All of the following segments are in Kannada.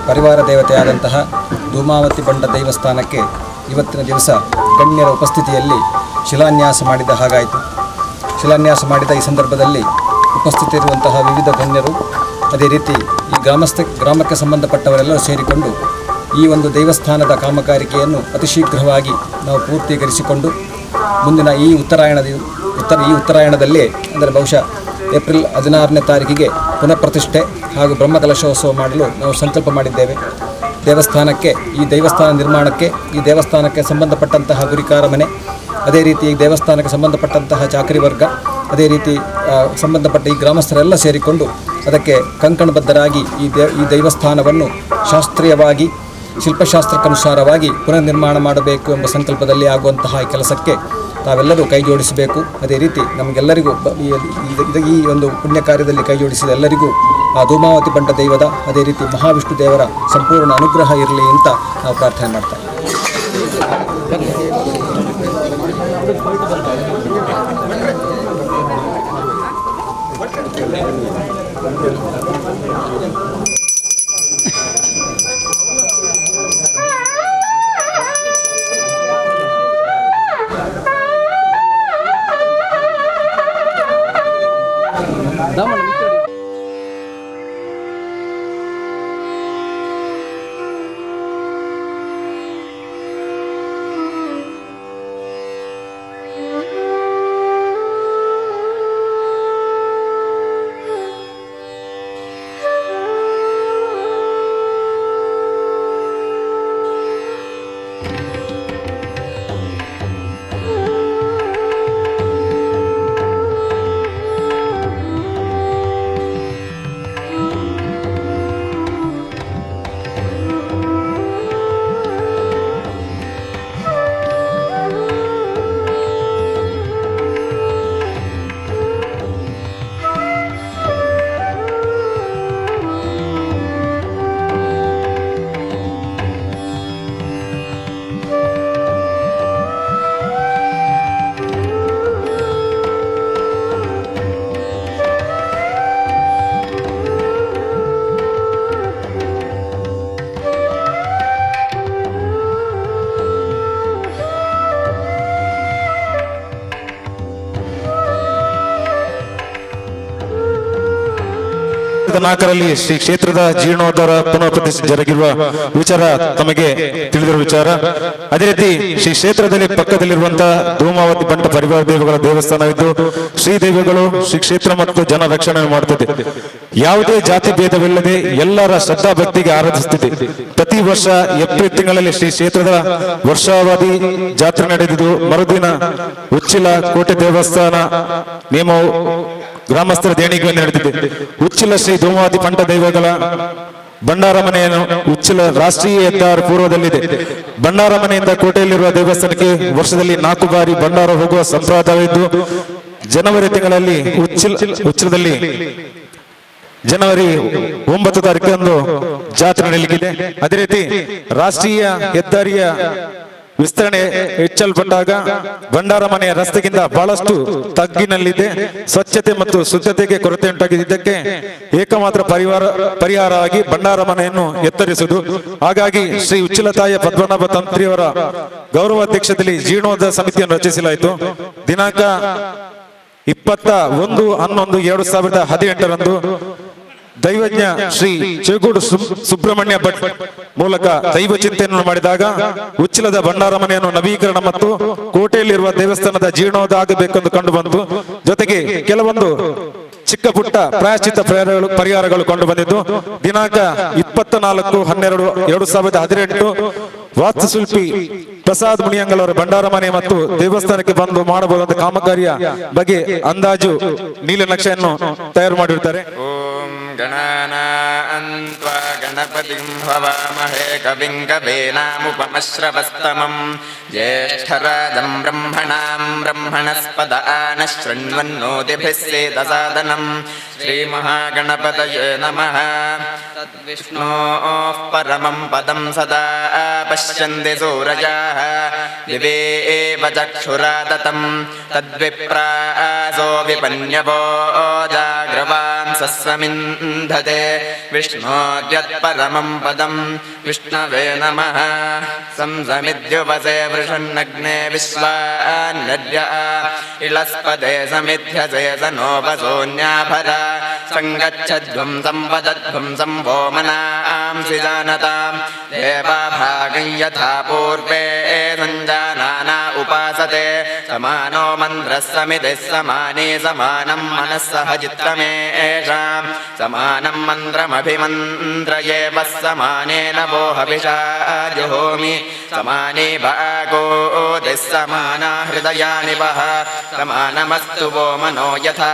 ಪರಿವಾರ ದೇವತೆಯಾದಂತಹ ಧೂಮಾವತಿ ಬಂಡ ದೇವಸ್ಥಾನಕ್ಕೆ ಇವತ್ತಿನ ದಿವಸ ಗಣ್ಯರ ಉಪಸ್ಥಿತಿಯಲ್ಲಿ ಶಿಲಾನ್ಯಾಸ ಮಾಡಿದ ಹಾಗಾಯಿತು. ಶಿಲಾನ್ಯಾಸ ಮಾಡಿದ ಈ ಸಂದರ್ಭದಲ್ಲಿ ಉಪಸ್ಥಿತಿರುವಂತಹ ವಿವಿಧ ಗಣ್ಯರು, ಅದೇ ರೀತಿ ಈ ಗ್ರಾಮಕ್ಕೆ ಸಂಬಂಧಪಟ್ಟವರೆಲ್ಲರೂ ಸೇರಿಕೊಂಡು ಈ ಒಂದು ದೇವಸ್ಥಾನದ ಕಾಮಗಾರಿಕೆಯನ್ನು ಅತಿ ಶೀಘ್ರವಾಗಿ ನಾವು ಪೂರ್ತೀಕರಿಸಿಕೊಂಡು ಮುಂದಿನ ಈ ಉತ್ತರಾಯಣದಲ್ಲಿ ಅಂದರೆ ಬಹುಶಃ ಏಪ್ರಿಲ್ 16ನೇ ತಾರೀಕಿಗೆ ಪುನಃ ಪ್ರತಿಷ್ಠೆ ಹಾಗೂ ಬ್ರಹ್ಮಕಲಶೋತ್ಸವ ಮಾಡಲು ನಾವು ಸಂಕಲ್ಪ ಮಾಡಿದ್ದೇವೆ. ಈ ದೇವಸ್ಥಾನ ನಿರ್ಮಾಣಕ್ಕೆ ಈ ದೇವಸ್ಥಾನಕ್ಕೆ ಸಂಬಂಧಪಟ್ಟಂತಹ ಗುರಿಕಾರ ಮನೆ, ಅದೇ ರೀತಿ ಈ ದೇವಸ್ಥಾನಕ್ಕೆ ಸಂಬಂಧಪಟ್ಟಂತಹ ಚಾಕರಿ ವರ್ಗ, ಅದೇ ರೀತಿ ಸಂಬಂಧಪಟ್ಟ ಈ ಗ್ರಾಮಸ್ಥರೆಲ್ಲ ಸೇರಿಕೊಂಡು ಅದಕ್ಕೆ ಕಂಕಣಬದ್ಧರಾಗಿ ಈ ದೇವಸ್ಥಾನವನ್ನು ಶಾಸ್ತ್ರೀಯವಾಗಿ ಶಿಲ್ಪಶಾಸ್ತ್ರಕ್ಕನುಸಾರವಾಗಿ ಪುನರ್ ನಿರ್ಮಾಣ ಮಾಡಬೇಕು ಎಂಬ ಸಂಕಲ್ಪದಲ್ಲಿ ಆಗುವಂತಹ ಈ ಕೆಲಸಕ್ಕೆ ತಾವೆಲ್ಲರೂ ಕೈ ಜೋಡಿಸಬೇಕು. ಅದೇ ರೀತಿ ನಮಗೆಲ್ಲರಿಗೂ ಈ ಒಂದು ಪುಣ್ಯ ಕಾರ್ಯದಲ್ಲಿ ಕೈ ಜೋಡಿಸಿದ ಎಲ್ಲರಿಗೂ ಆ ಧೂಮಾವತಿ ಬಂಡ ದೈವದ ಅದೇ ರೀತಿ ಮಹಾವಿಷ್ಣು ದೇವರ ಸಂಪೂರ್ಣ ಅನುಗ್ರಹ ಇರಲಿ ಅಂತ ನಾವು ಪ್ರಾರ್ಥನೆ ಮಾಡ್ತೇವೆ. ನಾಲ್ಕರಲ್ಲಿ ಶ್ರೀ ಕ್ಷೇತ್ರದ ಜೀರ್ಣೋದ್ಧಾರ ಪುನಃ ಪ್ರತಿಷ್ಠೆ ಜರುಗಿರುವ ವಿಚಾರ ತಮಗೆ ತಿಳಿದಿರುವ ವಿಚಾರ. ಅದೇ ರೀತಿ ಶ್ರೀ ಕ್ಷೇತ್ರದಲ್ಲಿ ಪಕ್ಕದಲ್ಲಿರುವಂತಹ ಧೂಮಾವತಿ ಬಂಡ ಪರಿವಾರ ದೇವಗಳ ದೇವಸ್ಥಾನವಿದ್ದು ಶ್ರೀದೇವಿಗಳು ಶ್ರೀ ಕ್ಷೇತ್ರ ಮತ್ತು ಜನ ರಕ್ಷಣೆ ಮಾಡುತ್ತದೆ. ಯಾವುದೇ ಜಾತಿ ಭೇದವಿಲ್ಲದೆ ಎಲ್ಲರ ಶ್ರದ್ಧಾ ಭಕ್ತಿಗೆ ಆರಾಧಿಸುತ್ತಿದೆ. ಪ್ರತಿ ವರ್ಷ ಏಪ್ರಿಲ್ ತಿಂಗಳಲ್ಲಿ ಶ್ರೀ ಕ್ಷೇತ್ರದ ವರ್ಷಾವಧಿ ಜಾತ್ರೆ ನಡೆದಿದ್ದು ಮರುದಿನ ಉಚ್ಚಿಲ ಕೋಟೆ ದೇವಸ್ಥಾನ ನೇಮವು ಗ್ರಾಮಸ್ಥರ ದೇಣಿಗೆಯನ್ನು ನಡೆದಿದೆ. ಉಚ್ಚಿಲ ಶ್ರೀ ಧೂಮಾವತಿ ಬಂಡ ದೈವಗಳ ಭಂಡಾರ ಮನೆಯನ್ನು ಉಚ್ಚಿಲ ರಾಷ್ಟ್ರೀಯ ಹೆದ್ದಾರಿ ಪೂರ್ವದಲ್ಲಿದೆ. ಭಂಡಾರ ಮನೆಯಿಂದ ಕೋಟೆಯಲ್ಲಿರುವ ದೇವಸ್ಥಾನಕ್ಕೆ ವರ್ಷದಲ್ಲಿ 4 ಬಾರಿ ಭಂಡಾರ ಹೋಗುವ ಸಂಪ್ರದಾಯವಿದ್ದು ಜನವರಿ ತಿಂಗಳಲ್ಲಿ ಉಚ್ಚಿಲದಲ್ಲಿ ಜನವರಿ 9 ತಾರೀಕಂದು ಜಾತ್ರೆ ನಡೆಯಲಿದೆ. ಅದೇ ರೀತಿ ರಾಷ್ಟ್ರೀಯ ಹೆದ್ದಾರಿಯ ವಿಸ್ತರಣೆ ಹೆಚ್ಚಲ್ಪಟ್ಟಾಗ ಭಂಡಾರ ಮನೆಯ ರಸ್ತೆಗಿಂತ ಬಹಳಷ್ಟು ತಗ್ಗಿನಲ್ಲಿದೆ. ಸ್ವಚ್ಛತೆ ಮತ್ತು ಶುದ್ಧತೆಗೆ ಕೊರತೆ ಉಂಟಾಗಿದ್ದಕ್ಕೆ ಏಕಮಾತ್ರ ಪರಿಹಾರವಾಗಿ ಭಂಡಾರ ಮನೆಯನ್ನು ಎತ್ತರಿಸುವುದು. ಹಾಗಾಗಿ ಶ್ರೀ ಉಚ್ಚಿಲತಾಯ ಪದ್ಮನಾಭ ತಂತ್ರಿಯವರ ಗೌರವಾಧ್ಯಕ್ಷತೆಯಲ್ಲಿ ಜೀರ್ಣೋದ್ಧಾರ ಸಮಿತಿಯನ್ನು ರಚಿಸಲಾಯಿತು. ದಿನಾಂಕ 21/11/2018 ದೈವಜ್ಞ ಶ್ರೀ ಚೇಗೂಡು ಸುಬ್ರಹ್ಮಣ್ಯ ಭಟ್ ಮೂಲಕ ದೈವ ಚಿಂತನೆಯನ್ನು ಮಾಡಿದಾಗ ಉಚ್ಚಿಲದ ಭಂಡಾರ ಮನೆಯನ್ನು ನವೀಕರಣ ಮತ್ತು ಕೋಟೆಯಲ್ಲಿರುವ ದೇವಸ್ಥಾನದ ಜೀರ್ಣೋದ್ಧಾರ ಆಗಬೇಕೆಂದು ಕಂಡು ಬಂತು. ಜೊತೆಗೆ ಕೆಲವೊಂದು ಚಿಕ್ಕ ಪುಟ್ಟ ಪ್ರಾಯಶ್ಚಿತ್ತ ಪರಿಹಾರಗಳು ಕಂಡು ಬಂದಿದ್ದು ದಿನಾಂಕ 24/12/2018 ವಾಸ್ತುಶಿಲ್ಪಿ ಪ್ರಸಾದ್ ಮುನಿಯಂಗಲ್ ಭಂಡಾರ ಮನೆ ಮತ್ತು ದೇವಸ್ಥಾನಕ್ಕೆ ಬಂದು ಮಾಡಬಹುದಾದ ಕಾಮಗಾರಿಯ ಬಗ್ಗೆ ಅಂದಾಜು ನೀಲನಕ್ಷೆಯನ್ನು ತಯಾರು ಮಾಡಿರುತ್ತಾರೆ. ಓಂ ಗಣಾನಾನ್ತ್ವಾ ಗಣಪತಿಂ ಹವಾಮಹೇ ಕವಿಂ ಕವೀನಾಮುಪಮಶ್ರವಸ್ತಮಂ ಜ್ಯೇಷ್ಠರಾಜಂ ಬ್ರಹ್ಮಣಾಂ ಬ್ರಹ್ಮಣಸ್ಪದ ಆನಃ ಶೃಣ್ವನ್ನೋತಿಭಿಃ ಸೇದಸಾದನಂ ಶ್ರೀ ಮಹಾಗಣಪತಯೇ ನಮಃ. ತದ್ವಿಷ್ಣೋಃ ಪರಮಂ ಪದಂ ಸದಾ ಪಶ್ಯಂತಿ ಸೂರಜಾಃ ದಿವೇ ಏವ ಚಕ್ಷುರಾದತಂ ತದ್ವಿಪ್ರಾಸೋ ವಿಪನ್ಯವೋ ಜಾಗ್ರವಾಂ ಸಸ್ಸಮಿಂಧತೆ ವಿಷ್ಣೋರ್ಯತ್ಪರಮಂ ಪದಂ ವಿಷ್ಣವೇ ನಮಃ ಸಂಸಮಿದ್ಯುಪಸೇ ವೃಷನ್ನಗ್ನೇ ವಿಶ್ವಾನ್ಯರ್ಯ ಇಳಸ್ಪದೇ ಸಮಿಧ್ಯಸೇ ಸನೋಪಸೋನ್ಯಾಭರ ಸಂಗಚ್ಚಧ್ವಂ ಸಂವದಧ್ವಂ ಸಂಭೋಮನಾಂಸಿ ಜಾನತಾಂ ದೇವಾಭಾಗಂ ಯಥಾ ಪೂರ್ವೇ ಸಂಜಾನಾನ ಉಪಾಸತೆ ಸಮಾನೋ ಮಂತ್ರಃ ಸಮಿತಿಃ ಸಮಾನೇ ಸಮಾನಂ ಮನಃ ಸಹ ಚಿತ್ತಮೇಷಾಂ ಸಮಾನಂ ಮಂತ್ರಮಭಿಮಂತ್ರಯೇವ ಸಮಾನೇನ ವೋ ಹವಿಷಾ ಜುಹೋಮಿ ಸಮಾನೇ ಭಾಗೋತಿಃ ಸಮಾನಾ ಹೃದಯಾನಿ ವಃ ಸಮಾನಮಸ್ತು ವೋ ಮನೋ ಯಥಾ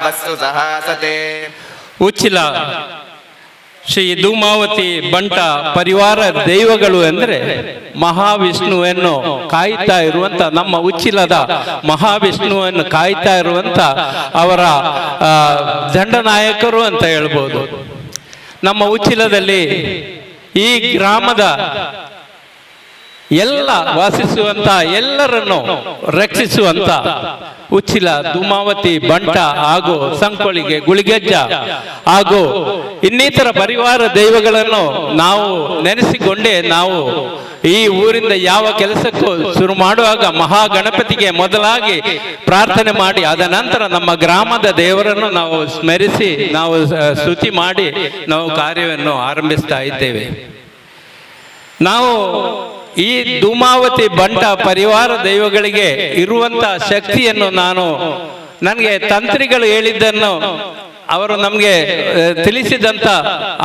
ವಸ್ತು ಸಹಾಸತೆ. ಉಚ್ಚಿಲ ಶ್ರೀ ಧೂಮಾವತಿ ಬಂಟ ಪರಿವಾರ ದೈವಗಳು ಎಂದರೆ ಮಹಾವಿಷ್ಣುವನ್ನು ಕಾಯ್ತಾ ಇರುವಂತ, ನಮ್ಮ ಉಚ್ಚಿಲದ ಮಹಾವಿಷ್ಣುವನ್ನು ಕಾಯ್ತಾ ಇರುವಂತ ಅವರ ದಂಡನಾಯಕರು ಅಂತ ಹೇಳ್ಬೋದು. ನಮ್ಮ ಉಚ್ಚಿಲದಲ್ಲಿ ಈ ಗ್ರಾಮದ ಎಲ್ಲ ವಾಸಿಸುವಂತ ಎಲ್ಲರನ್ನು ರಕ್ಷಿಸುವಂತ ಉಚ್ಚಿಲ ಧೂಮಾವತಿ ಬಂಟ ಹಾಗೂ ಸಂಕೊಳಿಗೆ ಗುಳಿಗಜ್ಜ ಹಾಗೂ ಇನ್ನಿತರ ಪರಿವಾರ ದೈವಗಳನ್ನು ನಾವು ನೆನೆಸಿಕೊಂಡೇ ನಾವು ಈ ಊರಿಂದ ಯಾವ ಕೆಲಸಕ್ಕೂ ಶುರು ಮಾಡುವಾಗ ಮಹಾಗಣಪತಿಗೆ ಮೊದಲಾಗಿ ಪ್ರಾರ್ಥನೆ ಮಾಡಿ ಅದ ನಂತರ ನಮ್ಮ ಗ್ರಾಮದ ದೇವರನ್ನು ನಾವು ಸ್ಮರಿಸಿ ನಾವು ಸ್ತುತಿ ಮಾಡಿ ನಾವು ಕಾರ್ಯವನ್ನು ಆರಂಭಿಸ್ತಾ ಇದ್ದೇವೆ. ನಾವು ಈ ಧೂಮಾವತಿ ಬಂಟ ಪರಿವಾರ ದೈವಗಳಿಗೆ ಇರುವಂತ ಶಕ್ತಿಯನ್ನು ನನಗೆ ತಂತ್ರಿಗಳು ಹೇಳಿದ್ದನ್ನು ಅವರು ನಮಗೆ ತಿಳಿಸಿದಂತ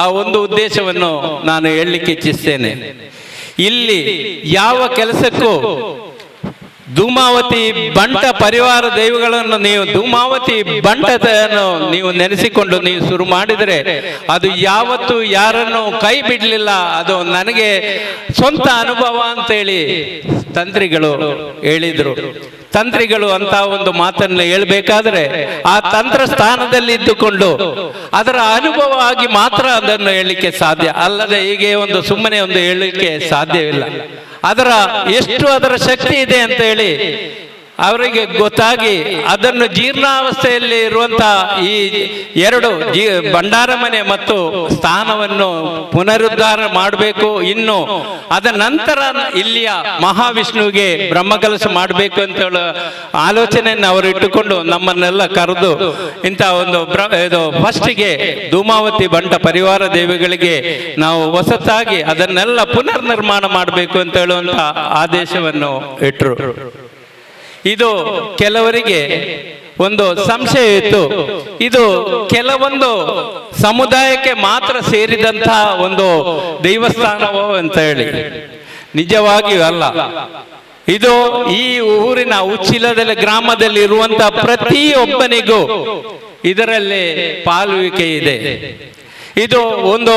ಆ ಒಂದು ಉದ್ದೇಶವನ್ನು ನಾನು ಹೇಳಲಿಕ್ಕೆ ಇಚ್ಛಿಸ್ತೇನೆ. ಇಲ್ಲಿ ಯಾವ ಕೆಲಸಕ್ಕೂ ಧೂಮಾವತಿ ಬಂಟ ಪರಿವಾರ ದೈವಗಳನ್ನು ನೀವು ಧೂಮಾವತಿ ಬಂಟವನ್ನು ನೀವು ನೆನೆಸಿಕೊಂಡು ನೀವು ಶುರು ಮಾಡಿದರೆ ಅದು ಯಾವತ್ತು ಯಾರನ್ನು ಕೈ ಬಿಡಲಿಲ್ಲ. ಅದು ನನಗೆ ಸ್ವಂತ ಅನುಭವ ಅಂತೇಳಿ ತಂತ್ರಿಗಳು ಹೇಳಿದ್ರು. ತಂತ್ರಿಗಳು ಅಂತ ಒಂದು ಮಾತನ್ನು ಹೇಳ್ಬೇಕಾದ್ರೆ ಆ ತಂತ್ರ ಸ್ಥಾನದಲ್ಲಿ ಇದ್ದುಕೊಂಡು ಅದರ ಅನುಭವ ಆಗಿ ಮಾತ್ರ ಅದನ್ನು ಹೇಳಲಿಕ್ಕೆ ಸಾಧ್ಯ, ಅಲ್ಲದೆ ಹೀಗೆ ಒಂದು ಸುಮ್ಮನೆ ಒಂದು ಹೇಳಲಿಕ್ಕೆ ಸಾಧ್ಯವಿಲ್ಲ. ಅದರ ಶಕ್ತಿ ಇದೆ ಅಂತ ಹೇಳಿ ಅವರಿಗೆ ಗೊತ್ತಾಗಿ ಅದನ್ನು ಜೀರ್ಣಾವಸ್ಥೆಯಲ್ಲಿ ಇರುವಂತಹ ಈ ಎರಡು ಭಂಡಾರ ಮನೆ ಮತ್ತು ಸ್ಥಾನವನ್ನು ಪುನರುದ್ಧಾರ ಮಾಡಬೇಕು. ಇನ್ನು ಅದ ನಂತರ ಇಲ್ಲಿಯ ಮಹಾವಿಷ್ಣುವಿಗೆ ಬ್ರಹ್ಮಕಲಶ ಮಾಡಬೇಕು ಅಂತ ಹೇಳೋ ಆಲೋಚನೆಯನ್ನು ಅವರು ಇಟ್ಟುಕೊಂಡು ನಮ್ಮನ್ನೆಲ್ಲ ಕರೆದು ಇಂಥ ಒಂದು ಫಸ್ಟಿಗೆ ಧೂಮಾವತಿ ಬಂಟ ಪರಿವಾರ ದೇವಿಗಳಿಗೆ ನಾವು ಹೊಸತಾಗಿ ಅದನ್ನೆಲ್ಲ ಪುನರ್ ನಿರ್ಮಾಣ ಮಾಡಬೇಕು ಅಂತ ಹೇಳುವಂತ ಆದೇಶವನ್ನು ಇಟ್ಟರು. ಇದು ಕೆಲವರಿಗೆ ಒಂದು ಸಂಶಯ ಇತ್ತು, ಇದು ಕೆಲವೊಂದು ಸಮುದಾಯಕ್ಕೆ ಮಾತ್ರ ಸೇರಿದಂತಹ ಒಂದು ದೇವಸ್ಥಾನವೋ ಅಂತ ಹೇಳಿ. ನಿಜವಾಗಿಯೂ ಅಲ್ಲ. ಇದು ಈ ಊರಿನ ಉಚ್ಚಿಲದಲ್ಲಿ ಗ್ರಾಮದಲ್ಲಿ ಇರುವಂತಹ ಪ್ರತಿಯೊಬ್ಬನಿಗೂ ಇದರಲ್ಲಿ ಪಾಲುವಿಕೆ ಇದೆ. ಇದು ಒಂದು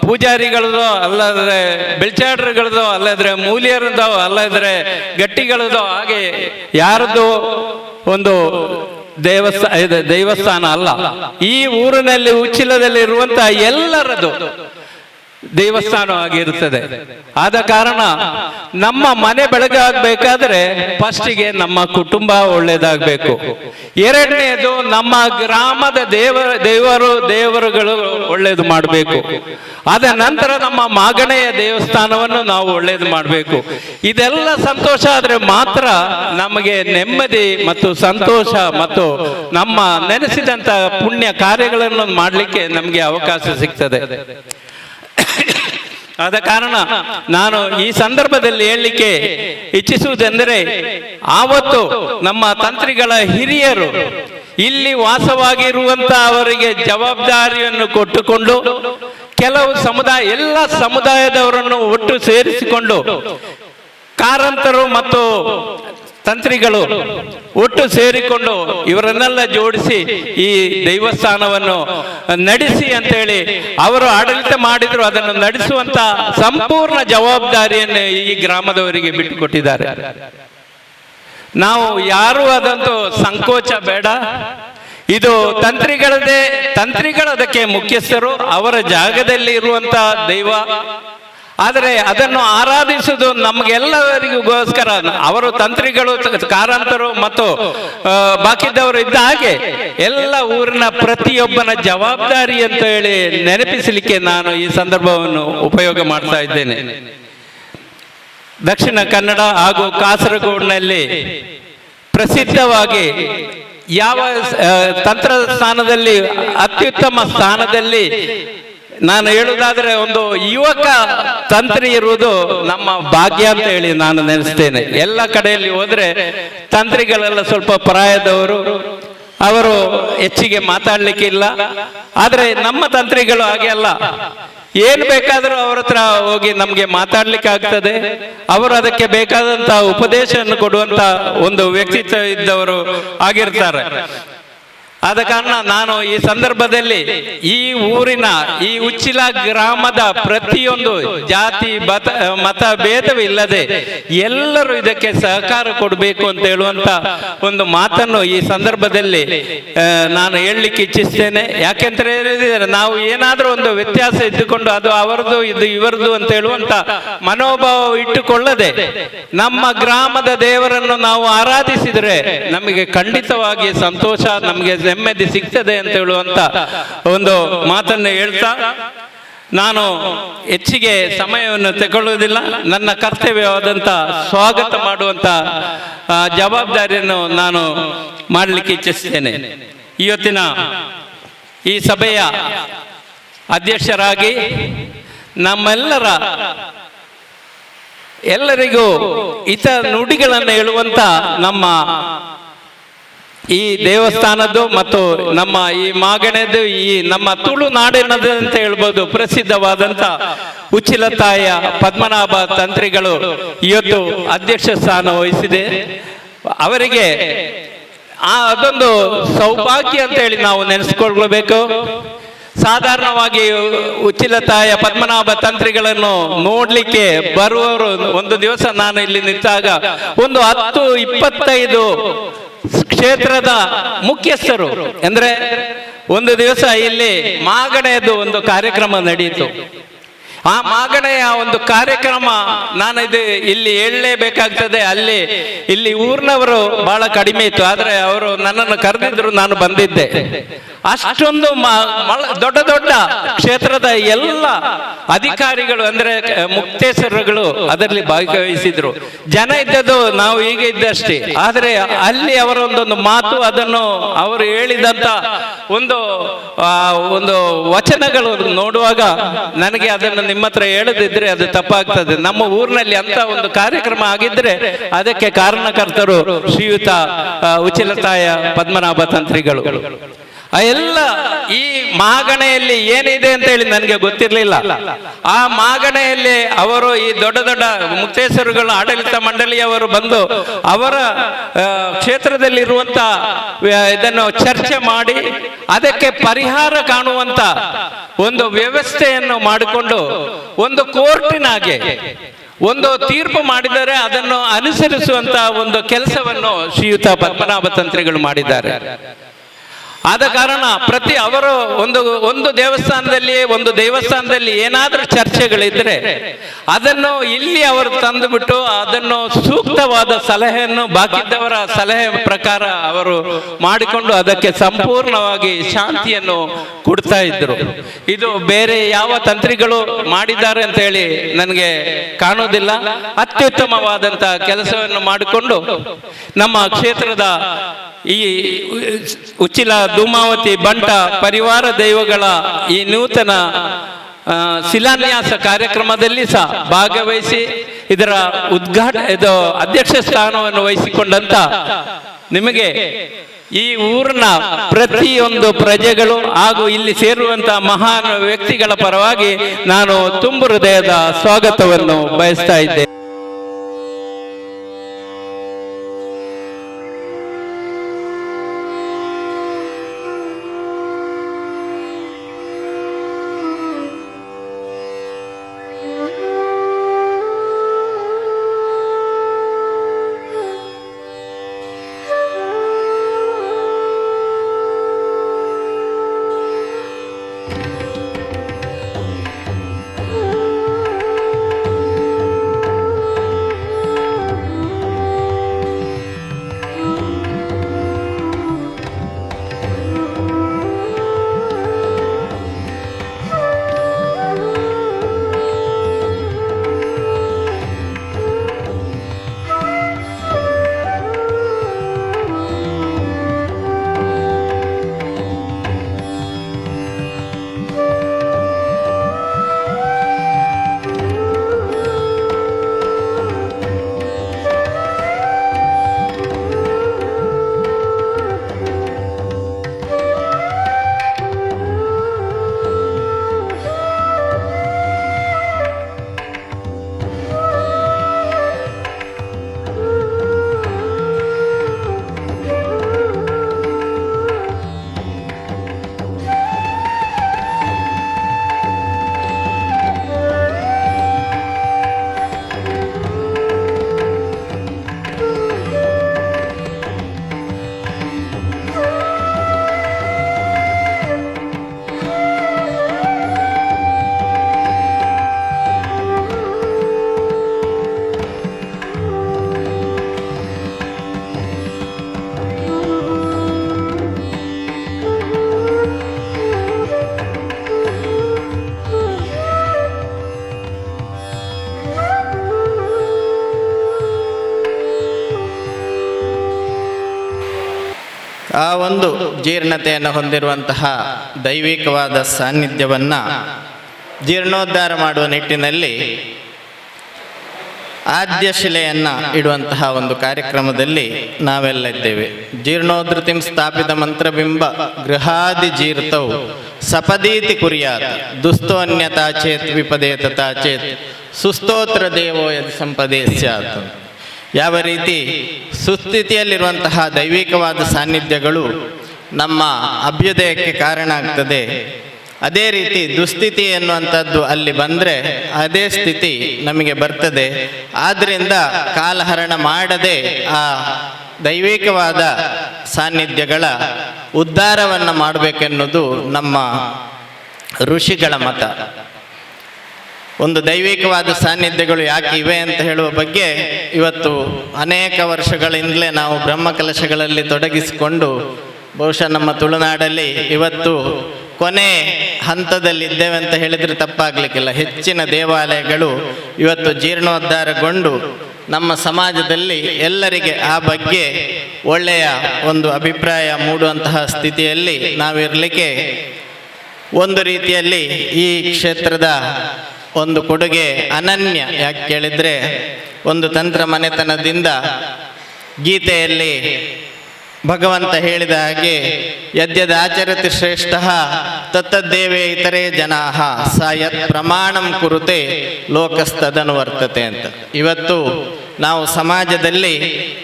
ಪೂಜಾರಿಗಳದೋ ಅಲ್ಲದ್ರೆ ಬೆಳ್ಚಾಡ್ರಗಳದೋ ಅಲ್ಲದ್ರೆ ಮೂಲಿಯರದೋ ಅಲ್ಲದ್ರೆ ಗಟ್ಟಿಗಳದೋ ಹಾಗೆ ಯಾರದ್ದು ಒಂದು ದೇವಸ್ಥಾನ ಅಲ್ಲ. ಈ ಊರಿನಲ್ಲಿ ಉಚ್ಚಿಲದಲ್ಲಿ ಇರುವಂತಹ ಎಲ್ಲರದು ದೇವಸ್ಥಾನವಾಗಿರುತ್ತದೆ. ಆದ ಕಾರಣ ನಮ್ಮ ಮನೆ ಬೆಳಗಾಗಬೇಕಾದ್ರೆ ಫಸ್ಟಿಗೆ ನಮ್ಮ ಕುಟುಂಬ ಒಳ್ಳೇದಾಗಬೇಕು. ಎರಡನೇದು ನಮ್ಮ ಗ್ರಾಮದ ದೇವರುಗಳು ಒಳ್ಳೇದು ಮಾಡಬೇಕು. ಅದ ನಂತರ ನಮ್ಮ ಮಾಗಣೆಯ ದೇವಸ್ಥಾನವನ್ನು ನಾವು ಒಳ್ಳೇದು ಮಾಡಬೇಕು. ಇದೆಲ್ಲ ಸಂತೋಷ ಆದ್ರೆ ಮಾತ್ರ ನಮಗೆ ನೆಮ್ಮದಿ ಮತ್ತು ಸಂತೋಷ ಮತ್ತು ನಮ್ಮ ನೆನೆಸಿದಂತ ಪುಣ್ಯ ಕಾರ್ಯಗಳನ್ನು ಮಾಡಲಿಕ್ಕೆ ನಮಗೆ ಅವಕಾಶ ಸಿಗ್ತದೆ. ಆದ ಕಾರಣ ನಾನು ಈ ಸಂದರ್ಭದಲ್ಲಿ ಹೇಳಲಿಕ್ಕೆ ಇಚ್ಛಿಸುವುದೆಂದರೆ, ಆವತ್ತು ನಮ್ಮ ತಂತ್ರಿಗಳ ಹಿರಿಯರು ಇಲ್ಲಿ ವಾಸವಾಗಿರುವಂತ ಅವರಿಗೆ ಜವಾಬ್ದಾರಿಯನ್ನು ಕೊಟ್ಟುಕೊಂಡು ಕೆಲವು ಎಲ್ಲ ಸಮುದಾಯದವರನ್ನು ಒಟ್ಟು ಸೇರಿಸಿಕೊಂಡು ಕಾರಂತರು ಮತ್ತು ತಂತ್ರಿಗಳು ಒಟ್ಟು ಸೇರಿಕೊಂಡು ಇವರನ್ನೆಲ್ಲ ಜೋಡಿಸಿ ಈ ದೇವಸ್ಥಾನವನ್ನು ನಡೆಸಿ ಅಂತೇಳಿ ಅವರು ಆಡಳಿತ ಮಾಡಿದ್ರು. ಅದನ್ನು ನಡೆಸುವಂತ ಸಂಪೂರ್ಣ ಜವಾಬ್ದಾರಿಯನ್ನು ಈ ಗ್ರಾಮದವರಿಗೆ ಬಿಟ್ಟುಕೊಟ್ಟಿದ್ದಾರೆ. ನಾವು ಯಾರು ಅದಂತೂ ಸಂಕೋಚ ಬೇಡ. ಇದು ತಂತ್ರಿಗಳದೇ, ತಂತ್ರಿಗಳು ಅದಕ್ಕೆ ಮುಖ್ಯಸ್ಥರು. ಅವರ ಜಾಗದಲ್ಲಿ ಇರುವಂತ ದೈವ ಆದರೆ ಅದನ್ನು ಆರಾಧಿಸುವುದು ನಮಗೆಲ್ಲರಿಗೋಸ್ಕರ. ಅವರು ತಂತ್ರಿಗಳು, ಕಾರಂತರು ಮತ್ತು ಬಾಕಿದ್ದವರು ಇದ್ದ ಹಾಗೆ ಎಲ್ಲ ಊರಿನ ಪ್ರತಿಯೊಬ್ಬನ ಜವಾಬ್ದಾರಿ ಅಂತ ಹೇಳಿ ನೆನಪಿಸಲಿಕ್ಕೆ ನಾನು ಈ ಸಂದರ್ಭವನ್ನು ಉಪಯೋಗ ಮಾಡ್ತಾ ಇದ್ದೇನೆ. ದಕ್ಷಿಣ ಕನ್ನಡ ಹಾಗೂ ಕಾಸರಗೋಡಿನಲ್ಲಿ ಪ್ರಸಿದ್ಧವಾಗಿ ಯಾವ ತಂತ್ರ ಸ್ಥಾನದಲ್ಲಿ ಅತ್ಯುತ್ತಮ ಸ್ಥಾನದಲ್ಲಿ ನಾನು ಹೇಳುವುದಾದ್ರೆ ಒಂದು ಯುವಕ ತಂತ್ರಿ ಇರುವುದು ನಮ್ಮ ಭಾಗ್ಯ ಅಂತ ಹೇಳಿ ನಾನು ನೆನೆಸ್ತೇನೆ. ಎಲ್ಲ ಕಡೆಯಲ್ಲಿ ಹೋದ್ರೆ ತಂತ್ರಿಗಳೆಲ್ಲ ಸ್ವಲ್ಪ ಪ್ರಾಯದವರು, ಅವರು ಹೆಚ್ಚಿಗೆ ಮಾತಾಡ್ಲಿಕ್ಕೆ ಇಲ್ಲ. ಆದ್ರೆ ನಮ್ಮ ತಂತ್ರಿಗಳು ಹಾಗೆ ಅಲ್ಲ, ಏನ್ ಬೇಕಾದರೂ ಅವ್ರ ಹತ್ರ ಹೋಗಿ ನಮ್ಗೆ ಮಾತಾಡ್ಲಿಕ್ಕೆ ಆಗ್ತದೆ. ಅವರು ಅದಕ್ಕೆ ಬೇಕಾದಂತ ಉಪದೇಶವನ್ನು ಕೊಡುವಂತ ಒಂದು ವ್ಯಕ್ತಿತ್ವ ಇದ್ದವರು ಆಗಿರ್ತಾರೆ. ಆದ ಕಾರಣ ನಾನು ಈ ಸಂದರ್ಭದಲ್ಲಿ ಈ ಊರಿನ ಈ ಉಚ್ಚಿಲ ಗ್ರಾಮದ ಪ್ರತಿಯೊಂದು ಜಾತಿ ಮತ ಭೇದವಿಲ್ಲದೆ ಎಲ್ಲರೂ ಇದಕ್ಕೆ ಸಹಕಾರ ಕೊಡಬೇಕು ಅಂತ ಹೇಳುವಂತ ಒಂದು ಮಾತನ್ನು ಈ ಸಂದರ್ಭದಲ್ಲಿ ನಾನು ಹೇಳಲಿಕ್ಕೆ ಇಚ್ಛಿಸ್ತೇನೆ. ಯಾಕೆಂತ ಹೇಳಿದ್ರೆ ನಾವು ಏನಾದರೂ ಒಂದು ವ್ಯತ್ಯಾಸ ಇದ್ದುಕೊಂಡು ಅದು ಅವರದು ಇದು ಇವರದು ಅಂತ ಹೇಳುವಂತ ಮನೋಭಾವ ಇಟ್ಟುಕೊಳ್ಳದೆ ನಮ್ಮ ಗ್ರಾಮದ ದೇವರನ್ನು ನಾವು ಆರಾಧಿಸಿದರೆ ನಮಗೆ ಖಂಡಿತವಾಗಿ ಸಂತೋಷ, ನಮಗೆ ನೆಮ್ಮದಿ ಸಿಗ್ತದೆ ಅಂತ ಹೇಳುವಂತ ಒಂದು ಮಾತನ್ನು ಹೇಳ್ತಾ ನಾನು ಹೆಚ್ಚಿಗೆ ಸಮಯವನ್ನು ತಗೊಳ್ಳುವುದಿಲ್ಲ. ನನ್ನ ಕರ್ತವ್ಯವಾದಂಥ ಸ್ವಾಗತ ಮಾಡುವಂತ ಜವಾಬ್ದಾರಿಯನ್ನು ನಾನು ಮಾಡಲಿಕ್ಕೆ ಇಚ್ಛಿಸ್ತೇನೆ. ಇವತ್ತಿನ ಈ ಸಭೆಯ ಅಧ್ಯಕ್ಷರಾಗಿ ಎಲ್ಲರಿಗೂ ಹಿತ ನುಡಿಗಳನ್ನು ಹೇಳುವಂತ ನಮ್ಮ ಈ ದೇವಸ್ಥಾನದ್ದು ಮತ್ತು ನಮ್ಮ ಈ ಮಾಗಣೆದು ಈ ನಮ್ಮ ತುಳುನಾಡಿನದು ಅಂತ ಹೇಳ್ಬೋದು ಪ್ರಸಿದ್ಧವಾದಂತ ಉಚ್ಚಿಲತಾಯ ಪದ್ಮನಾಭ ತಂತ್ರಿಗಳು ಇವತ್ತು ಅಧ್ಯಕ್ಷ ಸ್ಥಾನ ವಹಿಸಿದೆ. ಅವರಿಗೆ ಅದೊಂದು ಸೌಭಾಗ್ಯ ಅಂತ ಹೇಳಿ ನಾವು ನೆನೆಸ್ಕೊಳ್ಬೇಕು. ಸಾಧಾರಣವಾಗಿ ಉಚ್ಚಿಲತಾಯ ಪದ್ಮನಾಭ ತಂತ್ರಿಗಳನ್ನು ನೋಡ್ಲಿಕ್ಕೆ ಬರುವವರು ಒಂದು ದಿವಸ ನಾನು ಇಲ್ಲಿ ನಿಂತಾಗ ಒಂದು 10-25 ಕ್ಷೇತ್ರದ ಮುಖ್ಯಸ್ಥರು, ಅಂದ್ರೆ ಒಂದು ದಿವಸ ಇಲ್ಲಿ ಮಾಗಣೆಯದು ಒಂದು ಕಾರ್ಯಕ್ರಮ ನಡೆಯಿತು. ಆ ಮಾಗಣೆಯ ಒಂದು ಕಾರ್ಯಕ್ರಮ ನಾನು ಇಲ್ಲಿ ಹೇಳಲೇಬೇಕಾಗ್ತದೆ. ಇಲ್ಲಿ ಊರಿನವರು ಬಹಳ ಕಡಿಮೆ ಇತ್ತು, ಆದ್ರೆ ಅವರು ನನ್ನನ್ನು ಕರೆದಿದ್ರು, ನಾನು ಬಂದಿದ್ದೆ. ಅಷ್ಟೊಂದು ದೊಡ್ಡ ದೊಡ್ಡ ಕ್ಷೇತ್ರದ ಎಲ್ಲ ಅಧಿಕಾರಿಗಳು ಅಂದ್ರೆ ಮುಕ್ತೇಶ್ವರಗಳು ಅದರಲ್ಲಿ ಭಾಗವಹಿಸಿದ್ರು. ಜನ ಇದ್ದದ್ದು ನಾವು ಈಗ ಇದ್ದಷ್ಟೇ, ಆದ್ರೆ ಅಲ್ಲಿ ಅವರ ಒಂದೊಂದು ಮಾತು, ಅದನ್ನು ಅವರು ಹೇಳಿದಂತ ಒಂದು ವಚನಗಳು ನೋಡುವಾಗ ನನಗೆ ಅದನ್ನು ನಿಮ್ಮ ಹತ್ರ ಹೇಳದಿದ್ರೆ ಅದು ತಪ್ಪಾಗ್ತದೆ. ನಮ್ಮ ಊರಿನಲ್ಲಿ ಅಂತ ಒಂದು ಕಾರ್ಯಕ್ರಮ ಆಗಿದ್ರೆ ಅದಕ್ಕೆ ಕಾರಣಕರ್ತರು ಶ್ರೀಯುತ ಉಚ್ಚಿಲತಾಯ ಪದ್ಮನಾಭ ತಂತ್ರಿಗಳು. ಎಲ್ಲ ಈ ಮಾಗಣೆಯಲ್ಲಿ ಏನಿದೆ ಅಂತ ಹೇಳಿ ನನಗೆ ಗೊತ್ತಿರಲಿಲ್ಲ. ಆ ಮಾಗಣೆಯಲ್ಲಿ ಅವರು ಈ ದೊಡ್ಡ ದೊಡ್ಡ ಮುಕ್ತೇಶ್ವರಗಳ ಆಡಳಿತ ಮಂಡಳಿಯವರು ಬಂದು ಅವರ ಕ್ಷೇತ್ರದಲ್ಲಿರುವಂತ ಇದನ್ನು ಚರ್ಚೆ ಮಾಡಿ ಅದಕ್ಕೆ ಪರಿಹಾರ ಕಾಣುವಂತ ಒಂದು ವ್ಯವಸ್ಥೆಯನ್ನು ಮಾಡಿಕೊಂಡು ಒಂದು ಕೋರ್ಟಿನಾಗೆ ಒಂದು ತೀರ್ಪು ಮಾಡಿದರೆ ಅದನ್ನು ಅನುಸರಿಸುವಂತ ಒಂದು ಕೆಲಸವನ್ನು ಶ್ರೀಯುತ ಪದ್ಮನಾಭ ತಂತ್ರಿಗಳು ಮಾಡಿದ್ದಾರೆ. ಆದ ಕಾರಣ ಅವರು ಒಂದು ದೇವಸ್ಥಾನದಲ್ಲಿ ಏನಾದರೂ ಚರ್ಚೆಗಳಿದ್ರೆ ಅದನ್ನು ಇಲ್ಲಿ ಅವರು ತಂದುಬಿಟ್ಟು ಅದನ್ನು ಸೂಕ್ತವಾದ ಸಲಹೆಯನ್ನು ಬಾಕಿದ್ದವರ ಸಲಹೆ ಪ್ರಕಾರ ಅವರು ಮಾಡಿಕೊಂಡು ಅದಕ್ಕೆ ಸಂಪೂರ್ಣವಾಗಿ ಶಾಂತಿಯನ್ನು ಕೊಡ್ತಾ ಇದ್ರು. ಇದು ಬೇರೆ ಯಾವ ತಂತ್ರಿಗಳು ಮಾಡಿದ್ದಾರೆ ಅಂತ ಹೇಳಿ ನನಗೆ ಕಾಣುವುದಿಲ್ಲ. ಅತ್ಯುತ್ತಮವಾದಂತ ಕೆಲಸವನ್ನು ಮಾಡಿಕೊಂಡು ನಮ್ಮ ಕ್ಷೇತ್ರದ ಈ ಉಚ್ಚಿಲ ಧೂಮಾವತಿ ಬಂಟ ಪರಿವಾರ ದೈವಗಳ ಈ ನೂತನ ಶಿಲಾನ್ಯಾಸ ಕಾರ್ಯಕ್ರಮದಲ್ಲಿ ಸಹ ಭಾಗವಹಿಸಿ ಇದರ ಅಧ್ಯಕ್ಷ ಸ್ಥಾನವನ್ನು ವಹಿಸಿಕೊಂಡಂತ ನಿಮಗೆ ಈ ಊರಿನ ಪ್ರತಿಯೊಂದು ಪ್ರಜೆಗಳು ಹಾಗೂ ಇಲ್ಲಿ ಸೇರುವಂತಹ ಮಹಾನ್ ವ್ಯಕ್ತಿಗಳ ಪರವಾಗಿ ನಾನು ತುಂಬು ಹೃದಯದ ಸ್ವಾಗತವನ್ನು ಬಯಸ್ತಾ ಇದ್ದೇನೆ. ಒಂದು ಜೀರ್ಣತೆಯನ್ನು ಹೊಂದಿರುವಂತಹ ದೈವಿಕವಾದ ಸಾನ್ನಿಧ್ಯವನ್ನು ಜೀರ್ಣೋದ್ಧಾರ ಮಾಡುವ ನಿಟ್ಟಿನಲ್ಲಿ ಆದ್ಯಶಿಲೆಯನ್ನು ಇಡುವಂತಹ ಒಂದು ಕಾರ್ಯಕ್ರಮದಲ್ಲಿ ನಾವೆಲ್ಲ ಇದ್ದೇವೆ. ಜೀರ್ಣೋಧೃತಿಂ ಸ್ಥಾಪಿತ ಮಂತ್ರಬಿಂಬ ಗೃಹಾದಿ ಜೀರ್ತೌ ಸಪದೀತಿ ಕುರ್ಯಾತ್ ದುಸ್ತೋನ್ಯತಾ ಚೇತ್ ವಿಪದೇತತಾ ಚೇತ್ ಸುಸ್ತೋತ್ರ ದೇವೋ ಯದ್ ಸಂಪದೇ ಸ್ಯಾತ್. ಯಾವ ರೀತಿ ಸುಸ್ಥಿತಿಯಲ್ಲಿರುವಂತಹ ದೈವಿಕವಾದ ಸಾನ್ನಿಧ್ಯಗಳು ನಮ್ಮ ಅಭ್ಯುದಯಕ್ಕೆ ಕಾರಣ ಆಗ್ತದೆ, ಅದೇ ರೀತಿ ದುಸ್ಥಿತಿ ಎನ್ನುವಂಥದ್ದು ಅಲ್ಲಿ ಬಂದರೆ ಅದೇ ಸ್ಥಿತಿ ನಮಗೆ ಬರ್ತದೆ. ಆದ್ದರಿಂದ ಕಾಲಹರಣ ಮಾಡದೆ ಆ ದೈವಿಕವಾದ ಸಾನ್ನಿಧ್ಯಗಳ ಉದ್ಧಾರವನ್ನು ಮಾಡಬೇಕೆನ್ನುವುದು ನಮ್ಮ ಋಷಿಗಳ ಮತ. ಒಂದು ದೈವಿಕವಾದ ಸಾನ್ನಿಧ್ಯಗಳು ಯಾಕೆ ಇವೆ ಅಂತ ಹೇಳುವ ಬಗ್ಗೆ ಇವತ್ತು ಅನೇಕ ವರ್ಷಗಳಿಂದಲೇ ನಾವು ಬ್ರಹ್ಮಕಲಶಗಳಲ್ಲಿ ತೊಡಗಿಸಿಕೊಂಡು ಬಹುಶಃ ನಮ್ಮ ತುಳುನಾಡಲ್ಲಿ ಇವತ್ತು ಕೊನೆ ಹಂತದಲ್ಲಿದ್ದೇವೆ ಅಂತ ಹೇಳಿದರೆ ತಪ್ಪಾಗಲಿಕ್ಕಿಲ್ಲ. ಹೆಚ್ಚಿನ ದೇವಾಲಯಗಳು ಇವತ್ತು ಜೀರ್ಣೋದ್ಧಾರಗೊಂಡು ನಮ್ಮ ಸಮಾಜದಲ್ಲಿ ಎಲ್ಲರಿಗೆ ಆ ಬಗ್ಗೆ ಒಳ್ಳೆಯ ಒಂದು ಅಭಿಪ್ರಾಯ ಮೂಡುವಂತಹ ಸ್ಥಿತಿಯಲ್ಲಿ ನಾವಿರಲಿಕ್ಕೆ ಒಂದು ರೀತಿಯಲ್ಲಿ ಈ ಕ್ಷೇತ್ರದ ಒಂದು ಕೊಡುಗೆ ಅನನ್ಯ. ಯಾಕೆ ಕೇಳಿದರೆ ಒಂದು ತಂತ್ರ ಮನೆತನದಿಂದ ಗೀತೆಯಲ್ಲಿ ಭಗವಂತ ಹೇಳಿದ ಹಾಗೆ ಯದ್ಯದಾಚರತಿ ಶ್ರೇಷ್ಠ ತತ್ತದ್ದೇವೇ ಇತರೇ ಜನಾಃ ಸ ಯತ್ ಪ್ರಮಾಣಂ ಕುರುತೆ ಲೋಕಸ್ತದನು ವರ್ತತೆ ಅಂತ. ಇವತ್ತು ನಾವು ಸಮಾಜದಲ್ಲಿ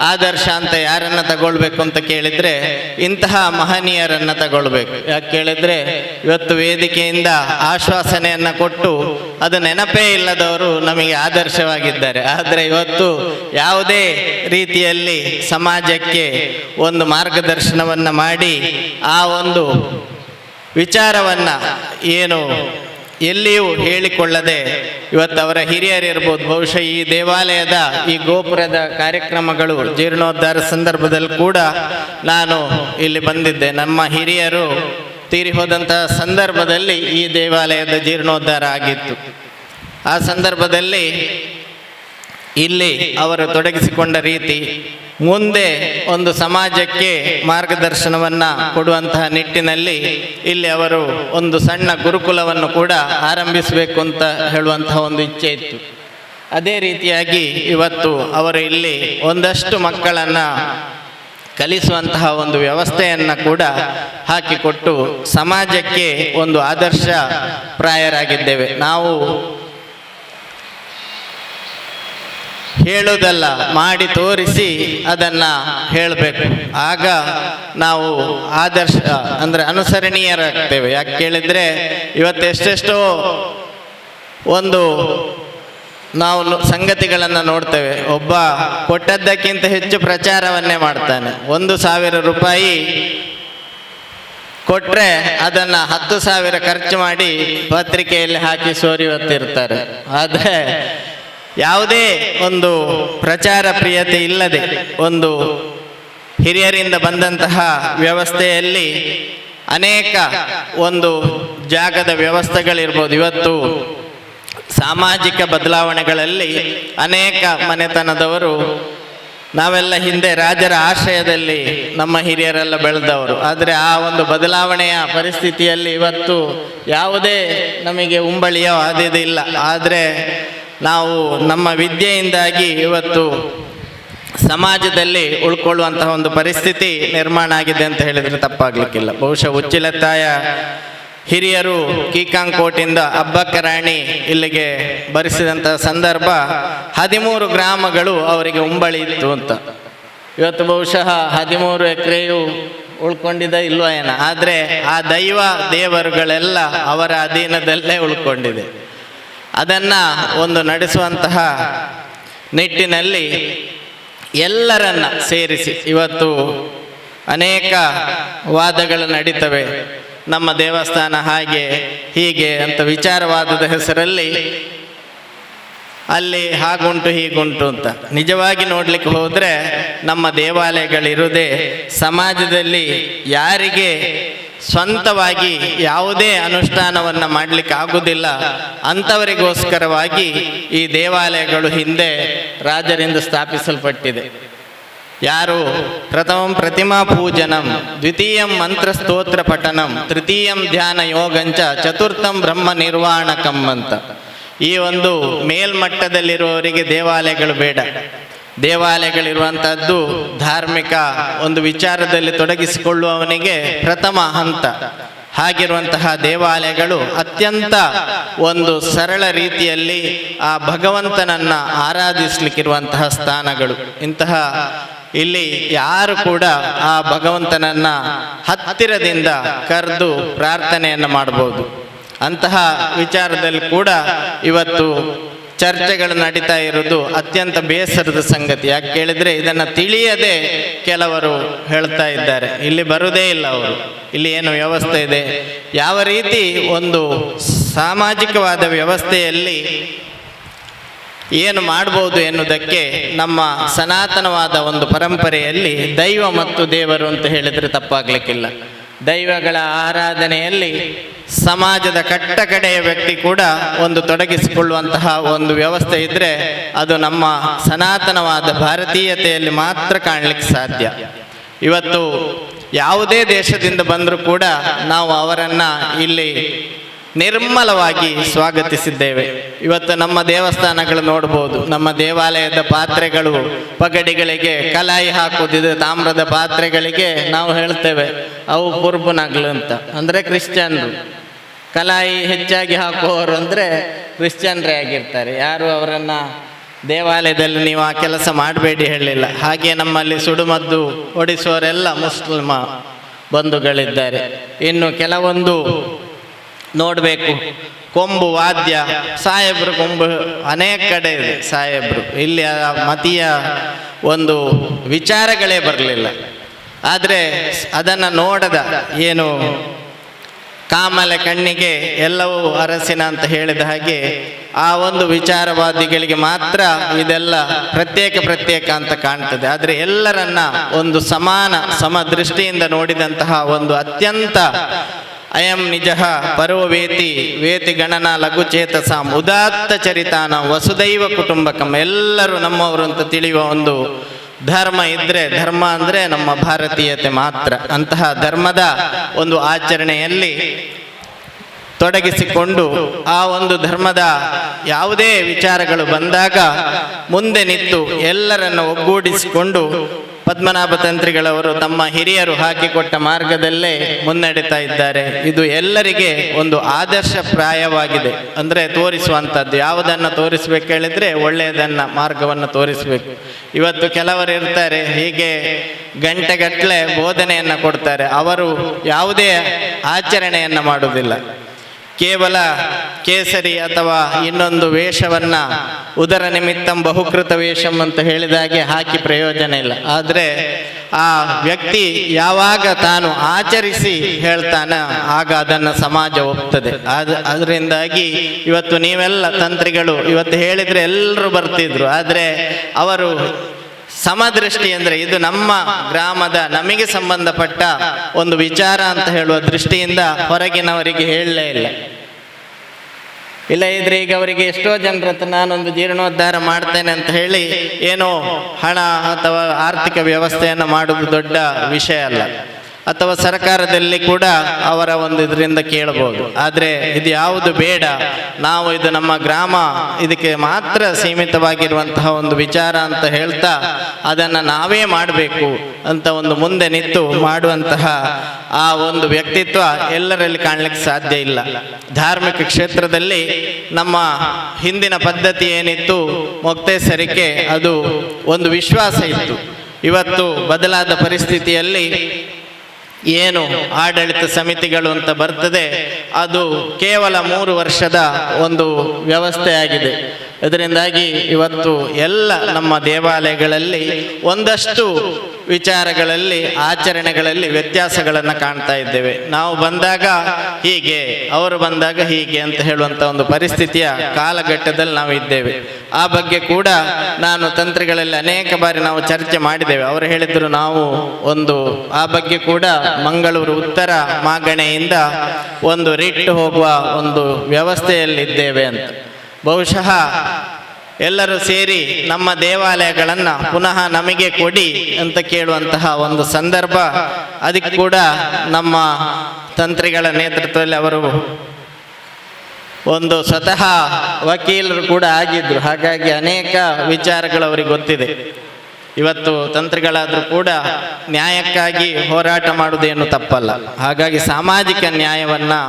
ಆದರ್ಶ ಅಂತ ಯಾರನ್ನು ತಗೊಳ್ಬೇಕು ಅಂತ ಕೇಳಿದರೆ ಇಂತಹ ಮಹನೀಯರನ್ನು ತಗೊಳ್ಬೇಕು. ಯಾಕೆ ಕೇಳಿದರೆ ಇವತ್ತು ವೇದಿಕೆಯಿಂದ ಆಶ್ವಾಸನೆಯನ್ನು ಕೊಟ್ಟು ಅದು ನೆನಪೇ ಇಲ್ಲದವರು ನಮಗೆ ಆದರ್ಶವಾಗಿದ್ದಾರೆ. ಆದರೆ ಇವತ್ತು ಯಾವುದೇ ರೀತಿಯಲ್ಲಿ ಸಮಾಜಕ್ಕೆ ಒಂದು ಮಾರ್ಗದರ್ಶನವನ್ನು ಮಾಡಿ ಆ ಒಂದು ವಿಚಾರವನ್ನು ಏನು ಎಲ್ಲಿಯೂ ಹೇಳಿಕೊಳ್ಳದೆ ಇವತ್ತು ಅವರ ಹಿರಿಯರಿರ್ಬೋದು. ಬಹುಶಃ ಈ ದೇವಾಲಯದ ಈ ಗೋಪುರದ ಕಾರ್ಯಕ್ರಮಗಳು ಜೀರ್ಣೋದ್ಧಾರ ಸಂದರ್ಭದಲ್ಲಿ ಕೂಡ ನಾನು ಇಲ್ಲಿ ಬಂದಿದ್ದೆ. ನಮ್ಮ ಹಿರಿಯರು ತೀರಿ ಹೋದಂತಹ ಸಂದರ್ಭದಲ್ಲಿ ಈ ದೇವಾಲಯದ ಜೀರ್ಣೋದ್ಧಾರ ಆಗಿತ್ತು. ಆ ಸಂದರ್ಭದಲ್ಲಿ ಇಲ್ಲಿ ಅವರು ತೊಡಗಿಸಿಕೊಂಡ ರೀತಿ ಮುಂದೆ ಒಂದು ಸಮಾಜಕ್ಕೆ ಮಾರ್ಗದರ್ಶನವನ್ನು ಕೊಡುವಂತಹ ನಿಟ್ಟಿನಲ್ಲಿ ಇಲ್ಲಿ ಅವರು ಒಂದು ಸಣ್ಣ ಗುರುಕುಲವನ್ನು ಕೂಡ ಆರಂಭಿಸಬೇಕು ಅಂತ ಹೇಳುವಂತಹ ಒಂದು ಇಚ್ಛೆ ಇತ್ತು. ಅದೇ ರೀತಿಯಾಗಿ ಇವತ್ತು ಅವರು ಇಲ್ಲಿ ಒಂದಷ್ಟು ಮಕ್ಕಳನ್ನು ಕಲಿಸುವಂತಹ ಒಂದು ವ್ಯವಸ್ಥೆಯನ್ನು ಕೂಡ ಹಾಕಿಕೊಟ್ಟು ಸಮಾಜಕ್ಕೆ ಒಂದು ಆದರ್ಶ ಪ್ರಾಯರಾಗಿದ್ದೇವೆ. ನಾವು ಹೇಳೋದಲ್ಲ, ಮಾಡಿ ತೋರಿಸಿ ಅದನ್ನು ಹೇಳಬೇಕು. ಆಗ ನಾವು ಆದರ್ಶ ಅಂದರೆ ಅನುಸರಣೀಯರಾಗ್ತೇವೆ. ಯಾಕೆ ಕೇಳಿದರೆ ಇವತ್ತೆಷ್ಟೆಷ್ಟೋ ಒಂದು ನಾವು ಸಂಗತಿಗಳನ್ನು ನೋಡ್ತೇವೆ. ಒಬ್ಬ ಕೊಟ್ಟದ್ದಕ್ಕಿಂತ ಹೆಚ್ಚು ಪ್ರಚಾರವನ್ನೇ ಮಾಡ್ತಾನೆ. 1,000 ರೂಪಾಯಿ ಕೊಟ್ಟರೆ ಅದನ್ನು 10,000 ಖರ್ಚು ಮಾಡಿ ಪತ್ರಿಕೆಯಲ್ಲಿ ಹಾಕಿ ಸೋರಿವತ್ತಿರ್ತಾರೆ. ಆದರೆ ಯಾವುದೇ ಒಂದು ಪ್ರಚಾರ ಪ್ರಿಯತೆ ಇಲ್ಲದೆ ಒಂದು ಹಿರಿಯರಿಂದ ಬಂದಂತಹ ವ್ಯವಸ್ಥೆಯಲ್ಲಿ ಅನೇಕ ಒಂದು ಜಾಗದ ವ್ಯವಸ್ಥೆಗಳಿರ್ಬೋದು. ಇವತ್ತು ಸಾಮಾಜಿಕ ಬದಲಾವಣೆಗಳಲ್ಲಿ ಅನೇಕ ಮನೆತನದವರು ನಾವೆಲ್ಲ ಹಿಂದೆ ರಾಜರ ಆಶ್ರಯದಲ್ಲಿ ನಮ್ಮ ಹಿರಿಯರೆಲ್ಲ ಬೆಳೆದವರು. ಆದರೆ ಆ ಒಂದು ಬದಲಾವಣೆಯ ಪರಿಸ್ಥಿತಿಯಲ್ಲಿ ಇವತ್ತು ಯಾವುದೇ ನಮಗೆ ಉಂಬಳಿಯೋ ಅದಿಲ್ಲ. ಆದರೆ ನಾವು ನಮ್ಮ ವಿದ್ಯೆಯಿಂದಾಗಿ ಇವತ್ತು ಸಮಾಜದಲ್ಲಿ ಉಳ್ಕೊಳ್ಳುವಂತಹ ಒಂದು ಪರಿಸ್ಥಿತಿ ನಿರ್ಮಾಣ ಆಗಿದೆ ಅಂತ ಹೇಳಿದರೆ ತಪ್ಪಾಗಲಿಕ್ಕಿಲ್ಲ. ಬಹುಶಃ ಉಚ್ಚಿಲತ್ತಾಯ ಹಿರಿಯರು ಕೀಕಾಂಕೋಟಿಂದ ಅಬ್ಬಕ್ಕ ರಾಣಿ ಇಲ್ಲಿಗೆ ಬರೆಸಿದಂತಹ ಸಂದರ್ಭ 13 ಗ್ರಾಮಗಳು ಅವರಿಗೆ ಉಂಬಳಿ ಇತ್ತು ಅಂತ. ಇವತ್ತು ಬಹುಶಃ 13 ಎಕರೆಯು ಉಳ್ಕೊಂಡಿದೆ ಇಲ್ವ ಏನ, ಆದರೆ ಆ ದೈವ ದೇವರುಗಳೆಲ್ಲ ಅವರ ಅಧೀನದಲ್ಲೇ ಉಳ್ಕೊಂಡಿದೆ. ಅದನ್ನು ಒಂದು ನಡೆಸುವಂತಹ ನಿಟ್ಟಿನಲ್ಲಿ ಎಲ್ಲರನ್ನ ಸೇರಿಸಿ ಇವತ್ತು ಅನೇಕ ವಾದಗಳು ನಡೀತವೆ. ನಮ್ಮ ದೇವಸ್ಥಾನ ಹಾಗೆ ಹೀಗೆ ಅಂತ ವಿಚಾರವಾದದ ಹೆಸರಲ್ಲಿ ಅಲ್ಲಿ ಹಾಗುಂಟು ಹೀಗುಂಟು ಅಂತ. ನಿಜವಾಗಿ ನೋಡಲಿಕ್ಕೆ ಹೋದರೆ ನಮ್ಮ ದೇವಾಲಯಗಳಿರುವುದೇ ಸಮಾಜದಲ್ಲಿ ಯಾರಿಗೆ ಸ್ವಂತವಾಗಿ ಯಾವುದೇ ಅನುಷ್ಠಾನವನ್ನು ಮಾಡಲಿಕ್ಕೆ ಆಗುವುದಿಲ್ಲ ಅಂಥವರಿಗೋಸ್ಕರವಾಗಿ ಈ ದೇವಾಲಯಗಳು ಹಿಂದೆ ರಾಜರಿಂದ ಸ್ಥಾಪಿಸಲ್ಪಟ್ಟಿದೆ. ಯಾರು ಪ್ರಥಮಂ ಪ್ರತಿಮಾ ಪೂಜನಂ, ದ್ವಿತೀಯಂ ಮಂತ್ರಸ್ತೋತ್ರ ಪಠನಂ, ತೃತೀಯಂ ಧ್ಯಾನ ಯೋಗಂಚ, ಚತುರ್ಥಂ ಬ್ರಹ್ಮ ನಿರ್ವಾಣಕಂ ಅಂತ. ಈ ಒಂದು ಮೇಲ್ಮಟ್ಟದಲ್ಲಿರುವವರಿಗೆ ದೇವಾಲಯಗಳು ಬೇಡ. ದೇವಾಲಯಗಳಿರುವಂಥದ್ದು ಧಾರ್ಮಿಕ ಒಂದು ವಿಚಾರದಲ್ಲಿ ತೊಡಗಿಸಿಕೊಳ್ಳುವವನಿಗೆ ಪ್ರಥಮ ಹಂತ. ಹಾಗಿರುವಂತಹ ದೇವಾಲಯಗಳು ಅತ್ಯಂತ ಒಂದು ಸರಳ ರೀತಿಯಲ್ಲಿ ಆ ಭಗವಂತನನ್ನ ಆರಾಧಿಸಲಿಕ್ಕಿರುವಂತಹ ಸ್ಥಾನಗಳು. ಇಂತಹ ಇಲ್ಲಿ ಯಾರು ಕೂಡ ಆ ಭಗವಂತನನ್ನ ಹತ್ತಿರದಿಂದ ಕರೆದು ಪ್ರಾರ್ಥನೆಯನ್ನು ಮಾಡಬಹುದು. ಅಂತಹ ವಿಚಾರದಲ್ಲಿ ಕೂಡ ಇವತ್ತು ಚರ್ಚೆಗಳು ನಡೀತಾ ಇರೋದು ಅತ್ಯಂತ ಬೇಸರದ ಸಂಗತಿ. ಯಾಕೆ ಕೇಳಿದ್ರೆ ಇದನ್ನು ತಿಳಿಯದೆ ಕೆಲವರು ಹೇಳ್ತಾ ಇದ್ದಾರೆ, ಇಲ್ಲಿ ಬರುವುದೇ ಇಲ್ಲ ಅವರು, ಇಲ್ಲಿ ಏನು ವ್ಯವಸ್ಥೆ ಇದೆ, ಯಾವ ರೀತಿ ಒಂದು ಸಾಮಾಜಿಕವಾದ ವ್ಯವಸ್ಥೆಯಲ್ಲಿ ಏನು ಮಾಡ್ಬೋದು ಎನ್ನುವುದಕ್ಕೆ ನಮ್ಮ ಸನಾತನವಾದ ಒಂದು ಪರಂಪರೆಯಲ್ಲಿ ದೈವ ಮತ್ತು ದೇವರು ಅಂತ ಹೇಳಿದರೆ ತಪ್ಪಾಗಲಿಕ್ಕಿಲ್ಲ. ದೈವಗಳ ಆರಾಧನೆಯಲ್ಲಿ ಸಮಾಜದ ಕಟ್ಟಕಡೆಯ ವ್ಯಕ್ತಿ ಕೂಡ ಒಂದು ತೊಡಗಿಸಿಕೊಳ್ಳುವಂತಹ ಒಂದು ವ್ಯವಸ್ಥೆ ಇದ್ದರೆ ಅದು ನಮ್ಮ ಸನಾತನವಾದ ಭಾರತೀಯತೆಯಲ್ಲಿ ಮಾತ್ರ ಕಾಣಲಿಕ್ಕೆ ಸಾಧ್ಯ. ಇವತ್ತು ಯಾವುದೇ ದೇಶದಿಂದ ಬಂದರೂ ಕೂಡ ನಾವು ಅವರನ್ನು ಇಲ್ಲಿ ನಿರ್ಮಲವಾಗಿ ಸ್ವಾಗತಿಸಿದ್ದೇವೆ. ಇವತ್ತು ನಮ್ಮ ದೇವಸ್ಥಾನಗಳು ನೋಡ್ಬೋದು, ನಮ್ಮ ದೇವಾಲಯದ ಪಾತ್ರೆಗಳು ಪಗಡಿಗಳಿಗೆ ಕಲಾಯಿ ಹಾಕುವುದಿದೆ, ತಾಮ್ರದ ಪಾತ್ರೆಗಳಿಗೆ ನಾವು ಹೇಳ್ತೇವೆ ಅವು ಪುರ್ಬುನಗ್ಲು ಅಂತ, ಅಂದರೆ ಕ್ರಿಶ್ಚಿಯನ್ರು. ಕಲಾಯಿ ಹೆಚ್ಚಾಗಿ ಹಾಕುವವರು ಅಂದರೆ ಕ್ರಿಶ್ಚಿಯನ್ರೇ ಆಗಿರ್ತಾರೆ. ಯಾರು ಅವರನ್ನು ದೇವಾಲಯದಲ್ಲಿ ನೀವು ಆ ಕೆಲಸ ಮಾಡಬೇಡಿ ಹೇಳಲಿಲ್ಲ. ಹಾಗೆ ನಮ್ಮಲ್ಲಿ ಸುಡುಮದ್ದು ಹೊಡಿಸುವವರೆಲ್ಲ ಮುಸ್ಲಿಮ ಬಂಧುಗಳಿದ್ದಾರೆ. ಇನ್ನು ಕೆಲವೊಂದು ನೋಡಬೇಕು, ಕೊಂಬು ವಾದ್ಯ, ಸಾಹೇಬ್ರು ಕೊಂಬು ಅನೇಕ ಕಡೆ ಇದೆ ಸಾಹೇಬ್ರು. ಇಲ್ಲಿ ಮತೀಯ ಒಂದು ವಿಚಾರಗಳೇ ಬರಲಿಲ್ಲ. ಆದರೆ ಅದನ್ನು ನೋಡದ ಏನು ಕಾಮಲೆ ಕಣ್ಣಿಗೆ ಎಲ್ಲವೂ ಅರಸಿನ ಅಂತ ಹೇಳಿದ ಹಾಗೆ ಆ ಒಂದು ವಿಚಾರವಾದಿಗಳಿಗೆ ಮಾತ್ರ ಇದೆಲ್ಲ ಪ್ರತ್ಯೇಕ ಅಂತ ಕಾಣ್ತದೆ. ಆದರೆ ಎಲ್ಲರನ್ನ ಒಂದು ಸಮದೃಷ್ಟಿಯಿಂದ ನೋಡಿದಂತಹ ಒಂದು ಅತ್ಯಂತ ಅಯಂ ನಿಜ ಪರೋವೇತಿ ವೇತಿ ಗಣನ ಲಘುಚೇತಸಾಂ ಉದಾತ್ತ ಚರಿತಾನ ವಸುದೈವ ಕುಟುಂಬಕಂ, ಎಲ್ಲರೂ ನಮ್ಮವರು ಅಂತ ತಿಳಿಯುವ ಒಂದು ಧರ್ಮ ಇದ್ರೆ, ಧರ್ಮ ಅಂದರೆ ನಮ್ಮ ಭಾರತೀಯತೆ ಮಾತ್ರ. ಅಂತಹ ಧರ್ಮದ ಒಂದು ಆಚರಣೆಯಲ್ಲಿ ತೊಡಗಿಸಿಕೊಂಡು ಆ ಒಂದು ಧರ್ಮದ ಯಾವುದೇ ವಿಚಾರಗಳು ಬಂದಾಗ ಮುಂದೆ ನಿಂತು ಎಲ್ಲರನ್ನು ಒಗ್ಗೂಡಿಸಿಕೊಂಡು ಪದ್ಮನಾಭ ತಂತ್ರಿಗಳವರು ತಮ್ಮ ಹಿರಿಯರು ಹಾಕಿಕೊಟ್ಟ ಮಾರ್ಗದಲ್ಲೇ ಮುನ್ನಡೆತಾ ಇದ್ದಾರೆ. ಇದು ಎಲ್ಲರಿಗೆ ಒಂದು ಆದರ್ಶಪ್ರಾಯವಾಗಿದೆ. ಅಂದರೆ ತೋರಿಸುವಂಥದ್ದು, ಯಾವುದನ್ನು ತೋರಿಸ್ಬೇಕು ಹೇಳಿದ್ರೆ ಒಳ್ಳೆಯದನ್ನು ಮಾರ್ಗವನ್ನು ತೋರಿಸಬೇಕು. ಇವತ್ತು ಕೆಲವರು ಇರ್ತಾರೆ ಹೀಗೆ ಗಂಟೆಗಟ್ಟಲೆ ಬೋಧನೆಯನ್ನು ಕೊಡ್ತಾರೆ, ಅವರು ಯಾವುದೇ ಆಚರಣೆಯನ್ನು ಮಾಡುವುದಿಲ್ಲ. ಕೇವಲ ಕೇಸರಿ ಅಥವಾ ಇನ್ನೊಂದು ವೇಷವನ್ನು ಉದರ ನಿಮಿತ್ತಂ ಬಹುಕೃತ ವೇಷಂ ಅಂತ ಹೇಳಿದಾಗೆ ಹಾಕಿ ಪ್ರಯೋಜನ ಇಲ್ಲ. ಆದರೆ ಆ ವ್ಯಕ್ತಿ ಯಾವಾಗ ತಾನು ಆಚರಿಸಿ ಹೇಳ್ತಾನ ಆಗ ಅದನ್ನು ಸಮಾಜ ಒಪ್ತದೆ. ಅದರಿಂದಾಗಿ ಇವತ್ತು ನೀವೆಲ್ಲ ತಂತ್ರಿಗಳು ಇವತ್ತು ಹೇಳಿದರೆ ಎಲ್ಲರೂ ಬರ್ತಿದ್ರು, ಆದರೆ ಅವರು ಸಮದೃಷ್ಟಿ ಅಂದರೆ ಇದು ನಮ್ಮ ಗ್ರಾಮದ ನಮಗೆ ಸಂಬಂಧಪಟ್ಟ ಒಂದು ವಿಚಾರ ಅಂತ ಹೇಳುವ ದೃಷ್ಟಿಯಿಂದ ಹೊರಗಿನವರಿಗೆ ಹೇಳಲೇ ಇಲ್ಲ ಇದ್ರೆ ಈಗ ಅವರಿಗೆ ಎಷ್ಟೋ ಜನರ ಹತ್ರ ನಾನೊಂದು ಜೀರ್ಣೋದ್ಧಾರ ಮಾಡ್ತೇನೆ ಅಂತ ಹೇಳಿ ಏನೋ ಹಣ ಅಥವಾ ಆರ್ಥಿಕ ವ್ಯವಸ್ಥೆಯನ್ನು ಮಾಡುವುದು ದೊಡ್ಡ ವಿಷಯ ಅಲ್ಲ. ಅಥವಾ ಸರ್ಕಾರದಲ್ಲಿ ಕೂಡ ಅವರ ಒಂದು ಇದರಿಂದ ಕೇಳಬಹುದು. ಆದರೆ ಇದು ಯಾವುದು ಬೇಡ, ನಾವು ಇದು ನಮ್ಮ ಗ್ರಾಮ ಇದಕ್ಕೆ ಮಾತ್ರ ಸೀಮಿತವಾಗಿರುವಂತಹ ಒಂದು ವಿಚಾರ ಅಂತ ಹೇಳ್ತಾ ಅದನ್ನು ನಾವೇ ಮಾಡಬೇಕು ಅಂತ ಒಂದು ಮುಂದೆ ನಿಂತು ಮಾಡುವಂತಹ ಆ ಒಂದು ವ್ಯಕ್ತಿತ್ವ ಎಲ್ಲರಲ್ಲಿ ಕಾಣಲಿಕ್ಕೆ ಸಾಧ್ಯ ಇಲ್ಲ. ಧಾರ್ಮಿಕ ಕ್ಷೇತ್ರದಲ್ಲಿ ನಮ್ಮ ಹಿಂದಿನ ಪದ್ಧತಿ ಏನಿತ್ತು ಮೊಕ್ತೇಸರಿಕೆ, ಅದು ಒಂದು ವಿಶ್ವಾಸ ಇತ್ತು. ಇವತ್ತು ಬದಲಾದ ಪರಿಸ್ಥಿತಿಯಲ್ಲಿ ಏನು ಆಡಳಿತ ಸಮಿತಿಗಳು ಅಂತ ಬರ್ತದೆ, ಅದು ಕೇವಲ 3 ವರ್ಷದ ಒಂದು ವ್ಯವಸ್ಥೆಯಾಗಿದೆ. ಇದರಿಂದಾಗಿ ಇವತ್ತು ಎಲ್ಲ ನಮ್ಮ ದೇವಾಲಯಗಳಲ್ಲಿ ಒಂದಷ್ಟು ವಿಚಾರಗಳಲ್ಲಿ ಆಚರಣೆಗಳಲ್ಲಿ ವ್ಯತ್ಯಾಸಗಳನ್ನು ಕಾಣ್ತಾ ಇದ್ದೇವೆ. ನಾವು ಬಂದಾಗ ಹೀಗೆ, ಅವರು ಬಂದಾಗ ಹೀಗೆ ಅಂತ ಹೇಳುವಂಥ ಒಂದು ಪರಿಸ್ಥಿತಿಯ ಕಾಲಘಟ್ಟದಲ್ಲಿ ನಾವು ಇದ್ದೇವೆ. ಆ ಬಗ್ಗೆ ಕೂಡ ನಾನು ತಂತ್ರಿಗಳಲ್ಲಿ ಅನೇಕ ಬಾರಿ ನಾವು ಚರ್ಚೆ ಮಾಡಿದ್ದೇವೆ. ಅವರು ಹೇಳಿದರು ನಾವು ಒಂದು ಆ ಬಗ್ಗೆ ಕೂಡ ಮಂಗಳೂರು ಉತ್ತರ ಮಾಗಣೆಯಿಂದ ಒಂದು ರಿಟ್ ಹೋಗುವ ಒಂದು ವ್ಯವಸ್ಥೆಯಲ್ಲಿದ್ದೇವೆ ಅಂತ. ಬಹುಶಃ ಎಲ್ಲರೂ ಸೇರಿ ನಮ್ಮ ದೇವಾಲಯಗಳನ್ನು ಪುನಃ ನಮಗೆ ಕೊಡಿ ಅಂತ ಕೇಳುವಂತಹ ಒಂದು ಸಂದರ್ಭ. ಅದಕ್ಕೆ ಕೂಡ ನಮ್ಮ ತಂತ್ರಿಗಳ ನೇತೃತ್ವದಲ್ಲಿ ಅವರು ಒಂದು ಸ್ವತಃ ವಕೀಲರು ಕೂಡ ಆಗಿದ್ರು. ಹಾಗಾಗಿ ಅನೇಕ ವಿಚಾರಗಳು ಅವರಿಗೆ ಗೊತ್ತಿದೆ. ಇವತ್ತು ತಂತ್ರಿಗಳಾದರೂ ಕೂಡ ನ್ಯಾಯಕ್ಕಾಗಿ ಹೋರಾಟ ಮಾಡುವುದೇನು ತಪ್ಪಲ್ಲ. ಹಾಗಾಗಿ ಸಾಮಾಜಿಕ ನ್ಯಾಯವನ್ನು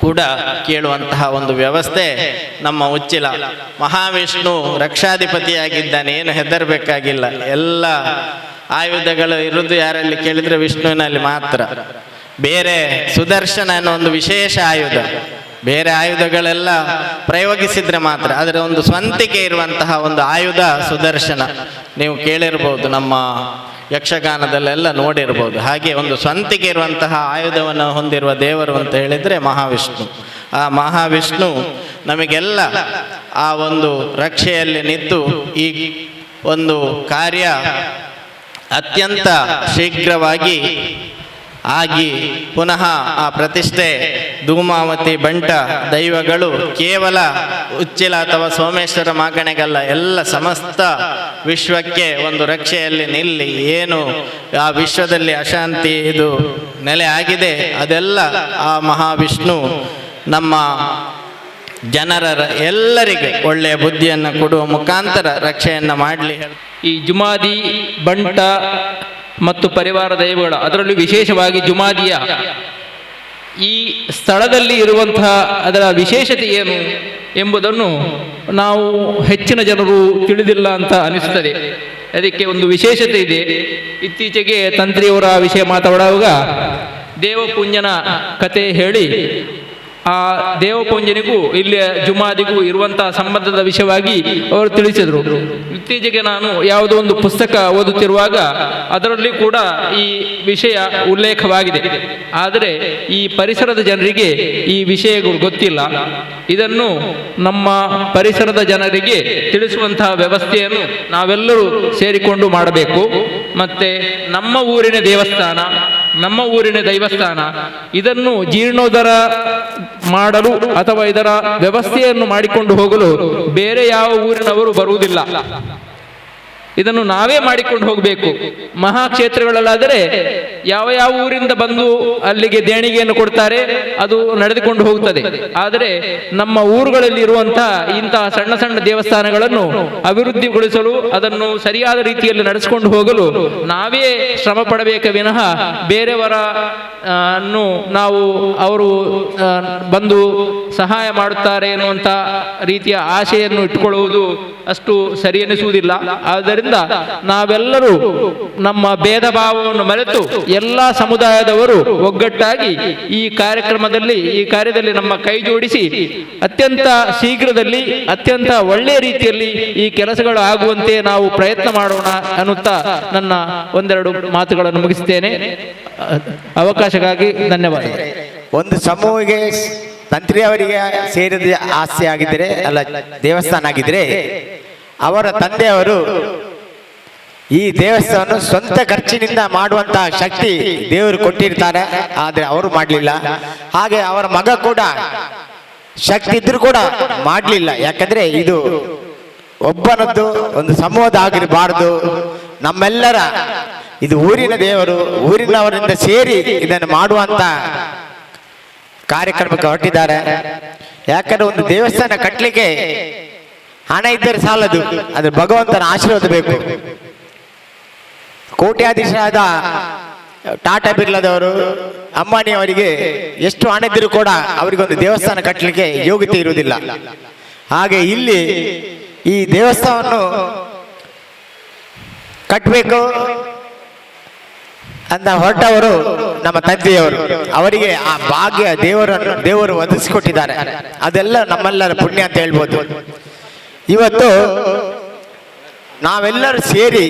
ಕೂಡ ಕೇಳುವಂತಹ ಒಂದು ವ್ಯವಸ್ಥೆ ನಮ್ಮ ಉಚ್ಚಿಲ. ಮಹಾವಿಷ್ಣು ರಕ್ಷಾಧಿಪತಿಯಾಗಿದ್ದಾನೆ, ಏನು ಹೆದರಬೇಕಾಗಿಲ್ಲ. ಎಲ್ಲ ಆಯುಧಗಳು ಇರುವುದು ಯಾರಲ್ಲಿ ಕೇಳಿದರೆ ವಿಷ್ಣುವಿನಲ್ಲಿ ಮಾತ್ರ. ಬೇರೆ ಸುದರ್ಶನ ಅನ್ನೋ ಒಂದು ವಿಶೇಷ ಆಯುಧ, ಬೇರೆ ಆಯುಧಗಳೆಲ್ಲ ಪ್ರಯೋಗಿಸಿದ್ರೆ ಮಾತ್ರ, ಅದರ ಒಂದು ಸ್ವಂತಿಕೆ ಇರುವಂತಹ ಒಂದು ಆಯುಧ ಸುದರ್ಶನ. ನೀವು ಕೇಳಿರ್ಬೋದು, ನಮ್ಮ ಯಕ್ಷಗಾನದಲ್ಲೆಲ್ಲ ನೋಡಿರ್ಬೋದು. ಹಾಗೆ ಒಂದು ಸ್ವಂತಿಕೆ ಇರುವಂತಹ ಆಯುಧವನ್ನು ಹೊಂದಿರುವ ದೇವರು ಅಂತ ಹೇಳಿದರೆ ಮಹಾವಿಷ್ಣು. ಆ ಮಹಾವಿಷ್ಣು ನಮಗೆಲ್ಲ ಆ ಒಂದು ರಕ್ಷೆಯಲ್ಲಿ ನಿಂತು ಈ ಒಂದು ಕಾರ್ಯ ಅತ್ಯಂತ ಶೀಘ್ರವಾಗಿ ಆಗಿ ಪುನಃ ಆ ಪ್ರತಿಷ್ಠೆ ಧೂಮಾವತಿ ಬಂಟ ದೈವಗಳು ಕೇವಲ ಉಚ್ಚಿಲ ಅಥವಾ ಸೋಮೇಶ್ವರ ಮಾಗಣೆಗಲ್ಲ, ಎಲ್ಲ ಸಮಸ್ತ ವಿಶ್ವಕ್ಕೆ ಒಂದು ರಕ್ಷೆಯಲ್ಲಿ ನಿಲ್ಲಿ. ಏನು ಆ ವಿಶ್ವದಲ್ಲಿ ಅಶಾಂತಿ ಇದು ನೆಲೆ ಆಗಿದೆ, ಅದೆಲ್ಲ ಆ ಮಹಾವಿಷ್ಣು ನಮ್ಮ ಜನರ ಎಲ್ಲರಿಗೆ ಒಳ್ಳೆಯ ಬುದ್ಧಿಯನ್ನು ಕೊಡುವ ಮುಖಾಂತರ ರಕ್ಷೆಯನ್ನು ಮಾಡಲಿ. ಈ ಜುಮಾದಿ ಬಂಟ ಮತ್ತು ಪರಿವಾರ ದೈವಗಳ, ಅದರಲ್ಲೂ ವಿಶೇಷವಾಗಿ ಜುಮಾದಿಯ ಈ ಸ್ಥಳದಲ್ಲಿ ಇರುವಂತಹ ಅದರ ವಿಶೇಷತೆ ಏನು ಎಂಬುದನ್ನು ನಾವು ಹೆಚ್ಚಿನ ಜನರು ತಿಳಿದಿಲ್ಲ ಅಂತ ಅನಿಸುತ್ತದೆ. ಅದಕ್ಕೆ ಒಂದು ವಿಶೇಷತೆ ಇದೆ. ಇತ್ತೀಚೆಗೆ ತಂತ್ರಿಯವರ ವಿಷಯ ಮಾತಾಡುವಾಗ ದೇವಪುಂಜನ ಕತೆ ಹೇಳಿ ಆ ದೇವಪುಂಜನಿಗೂ ಇಲ್ಲಿಯ ಜುಮಾದಿಗೂ ಇರುವಂತಹ ಸಂಬಂಧದ ವಿಷಯವಾಗಿ ಅವರು ತಿಳಿಸಿದರು. ಇತ್ತೀಚೆಗೆ ನಾನು ಯಾವುದೋ ಒಂದು ಪುಸ್ತಕ ಓದುತ್ತಿರುವಾಗ ಅದರಲ್ಲಿ ಕೂಡ ಈ ವಿಷಯ ಉಲ್ಲೇಖವಾಗಿದೆ. ಆದರೆ ಈ ಪರಿಸರದ ಜನರಿಗೆ ಈ ವಿಷಯಗಳು ಗೊತ್ತಿಲ್ಲ. ಇದನ್ನು ನಮ್ಮ ಪರಿಸರದ ಜನರಿಗೆ ತಿಳಿಸುವಂತಹ ವ್ಯವಸ್ಥೆಯನ್ನು ನಾವೆಲ್ಲರೂ ಸೇರಿಕೊಂಡು ಮಾಡಬೇಕು. ಮತ್ತೆ ನಮ್ಮ ಊರಿನ ದೇವಸ್ಥಾನ, ನಮ್ಮ ಊರಿನ ದೈವಸ್ಥಾನ, ಇದನ್ನು ಜೀರ್ಣೋದ್ಧಾರ ಮಾಡಲು ಅಥವಾ ಇದರ ವ್ಯವಸ್ಥೆಯನ್ನು ಮಾಡಿಕೊಂಡು ಹೋಗಲು ಬೇರೆ ಯಾವ ಊರಿನವರು ಬರುವುದಿಲ್ಲ. ಇದನ್ನು ನಾವೇ ಮಾಡಿಕೊಂಡು ಹೋಗಬೇಕು. ಮಹಾಕ್ಷೇತ್ರಗಳಲ್ಲಾದರೆ ಯಾವ ಯಾವ ಊರಿಂದ ಬಂದು ಅಲ್ಲಿಗೆ ದೇಣಿಗೆಯನ್ನು ಕೊಡ್ತಾರೆ, ಅದು ನಡೆದುಕೊಂಡು ಹೋಗುತ್ತದೆ. ಆದರೆ ನಮ್ಮ ಊರುಗಳಲ್ಲಿ ಇರುವಂತಹ ಇಂತಹ ಸಣ್ಣ ಸಣ್ಣ ದೇವಸ್ಥಾನಗಳನ್ನು ಅಭಿವೃದ್ಧಿಗೊಳಿಸಲು, ಅದನ್ನು ಸರಿಯಾದ ರೀತಿಯಲ್ಲಿ ನಡೆಸಿಕೊಂಡು ಹೋಗಲು ನಾವೇ ಶ್ರಮ ಪಡಬೇಕ ವಿನಃ ಬೇರೆಯವರ ನಾವು ಅವರು ಬಂದು ಸಹಾಯ ಮಾಡುತ್ತಾರೆ ಎನ್ನುವಂಥ ರೀತಿಯ ಆಶೆಯನ್ನು ಇಟ್ಟುಕೊಳ್ಳುವುದು ಅಷ್ಟು ಸರಿ ಎನಿಸುವುದಿಲ್ಲ. ಆದ್ದರಿಂದ ನಾವೆಲ್ಲರೂ ನಮ್ಮ ಭೇದ ಭಾವವನ್ನು ಮರೆತು ಎಲ್ಲ ಸಮುದಾಯದವರು ಒಗ್ಗಟ್ಟಾಗಿ ಈ ಕಾರ್ಯದಲ್ಲಿ ನಮ್ಮ ಕೈ ಜೋಡಿಸಿ ಅತ್ಯಂತ ಶೀಘ್ರದಲ್ಲಿ ಅತ್ಯಂತ ಒಳ್ಳೆಯ ರೀತಿಯಲ್ಲಿ ಈ ಕೆಲಸಗಳು ಆಗುವಂತೆ ನಾವು ಪ್ರಯತ್ನ ಮಾಡೋಣ ಅನ್ನುತ್ತಾ ನನ್ನ ಒಂದೆರಡು ಮಾತುಗಳನ್ನು ಮುಗಿಸ್ತೇನೆ. ಅವಕಾಶಕ್ಕಾಗಿ ಧನ್ಯವಾದ. ಒಂದು ಸಮೂಹಕ್ಕೆ ತಂತ್ರಿಯವರಿಗೆ ಸೇರಿದ ಆಸ್ತಿ ಆಗಿದ್ದರೆ ಅಲ್ಲ ದೇವಸ್ಥಾನ ಆಗಿದ್ರೆ ಅವರ ತಂದೆಯವರು ಈ ದೇವಸ್ಥಾನ ಸ್ವಂತ ಖರ್ಚಿನಿಂದ ಮಾಡುವಂತಹ ಶಕ್ತಿ ದೇವರು ಕೊಟ್ಟಿರ್ತಾರೆ, ಆದರೆ ಅವರು ಮಾಡಲಿಲ್ಲ. ಹಾಗೆ ಅವರ ಮಗ ಕೂಡ ಶಕ್ತಿ ಇದ್ರೂ ಕೂಡ ಮಾಡಲಿಲ್ಲ. ಯಾಕಂದ್ರೆ ಇದು ಒಬ್ಬನದ್ದು ಒಂದು ಸಮೂಹದ ಆಗಿರಬಾರ್ದು, ನಮ್ಮೆಲ್ಲರ ಇದು ಊರಿನ ದೇವರು, ಊರಿನವರಿಂದ ಸೇರಿ ಇದನ್ನು ಮಾಡುವಂತ ಕಾರ್ಯಕ್ರಮಕ್ಕೆ ಹೊರಟಿದ್ದಾರೆ. ಯಾಕಂದ್ರೆ ಒಂದು ದೇವಸ್ಥಾನ ಕಟ್ಟಲಿಕ್ಕೆ ಹಣ ಇದ್ದರೆ ಸಾಲದು, ಅದ್ರ ಭಗವಂತನ ಆಶೀರ್ವಾದ ಬೇಕು. ಕೋಟ್ಯಾಧೀಶರಾದ ಟಾಟಾ ಬಿರ್ಲಾದವರು, ಅಂಬಾನಿ ಅವರಿಗೆ ಎಷ್ಟು ಹಣ ಇದ್ದರೂ ಕೂಡ ಅವರಿಗೊಂದು ದೇವಸ್ಥಾನ ಕಟ್ಟಲಿಕ್ಕೆ ಯೋಗ್ಯತೆ ಇರುವುದಿಲ್ಲ. ಹಾಗೆ ಇಲ್ಲಿ ಈ ದೇವಸ್ಥಾನವನ್ನು ಕಟ್ಟಬೇಕು ಅಂತ ಹೊರಟವರು ನಮ್ಮ ತಂದೆಯವರು. ಅವರಿಗೆ ಆ ಭಾಗ್ಯ ದೇವರು ಒದಗಿಸಿಕೊಟ್ಟಿದ್ದಾರೆ. ಅದೆಲ್ಲ ನಮ್ಮೆಲ್ಲರ ಪುಣ್ಯ ಅಂತ ಹೇಳ್ಬೋದು. ಇವತ್ತು ನಾವೆಲ್ಲರೂ ಸೇರಿ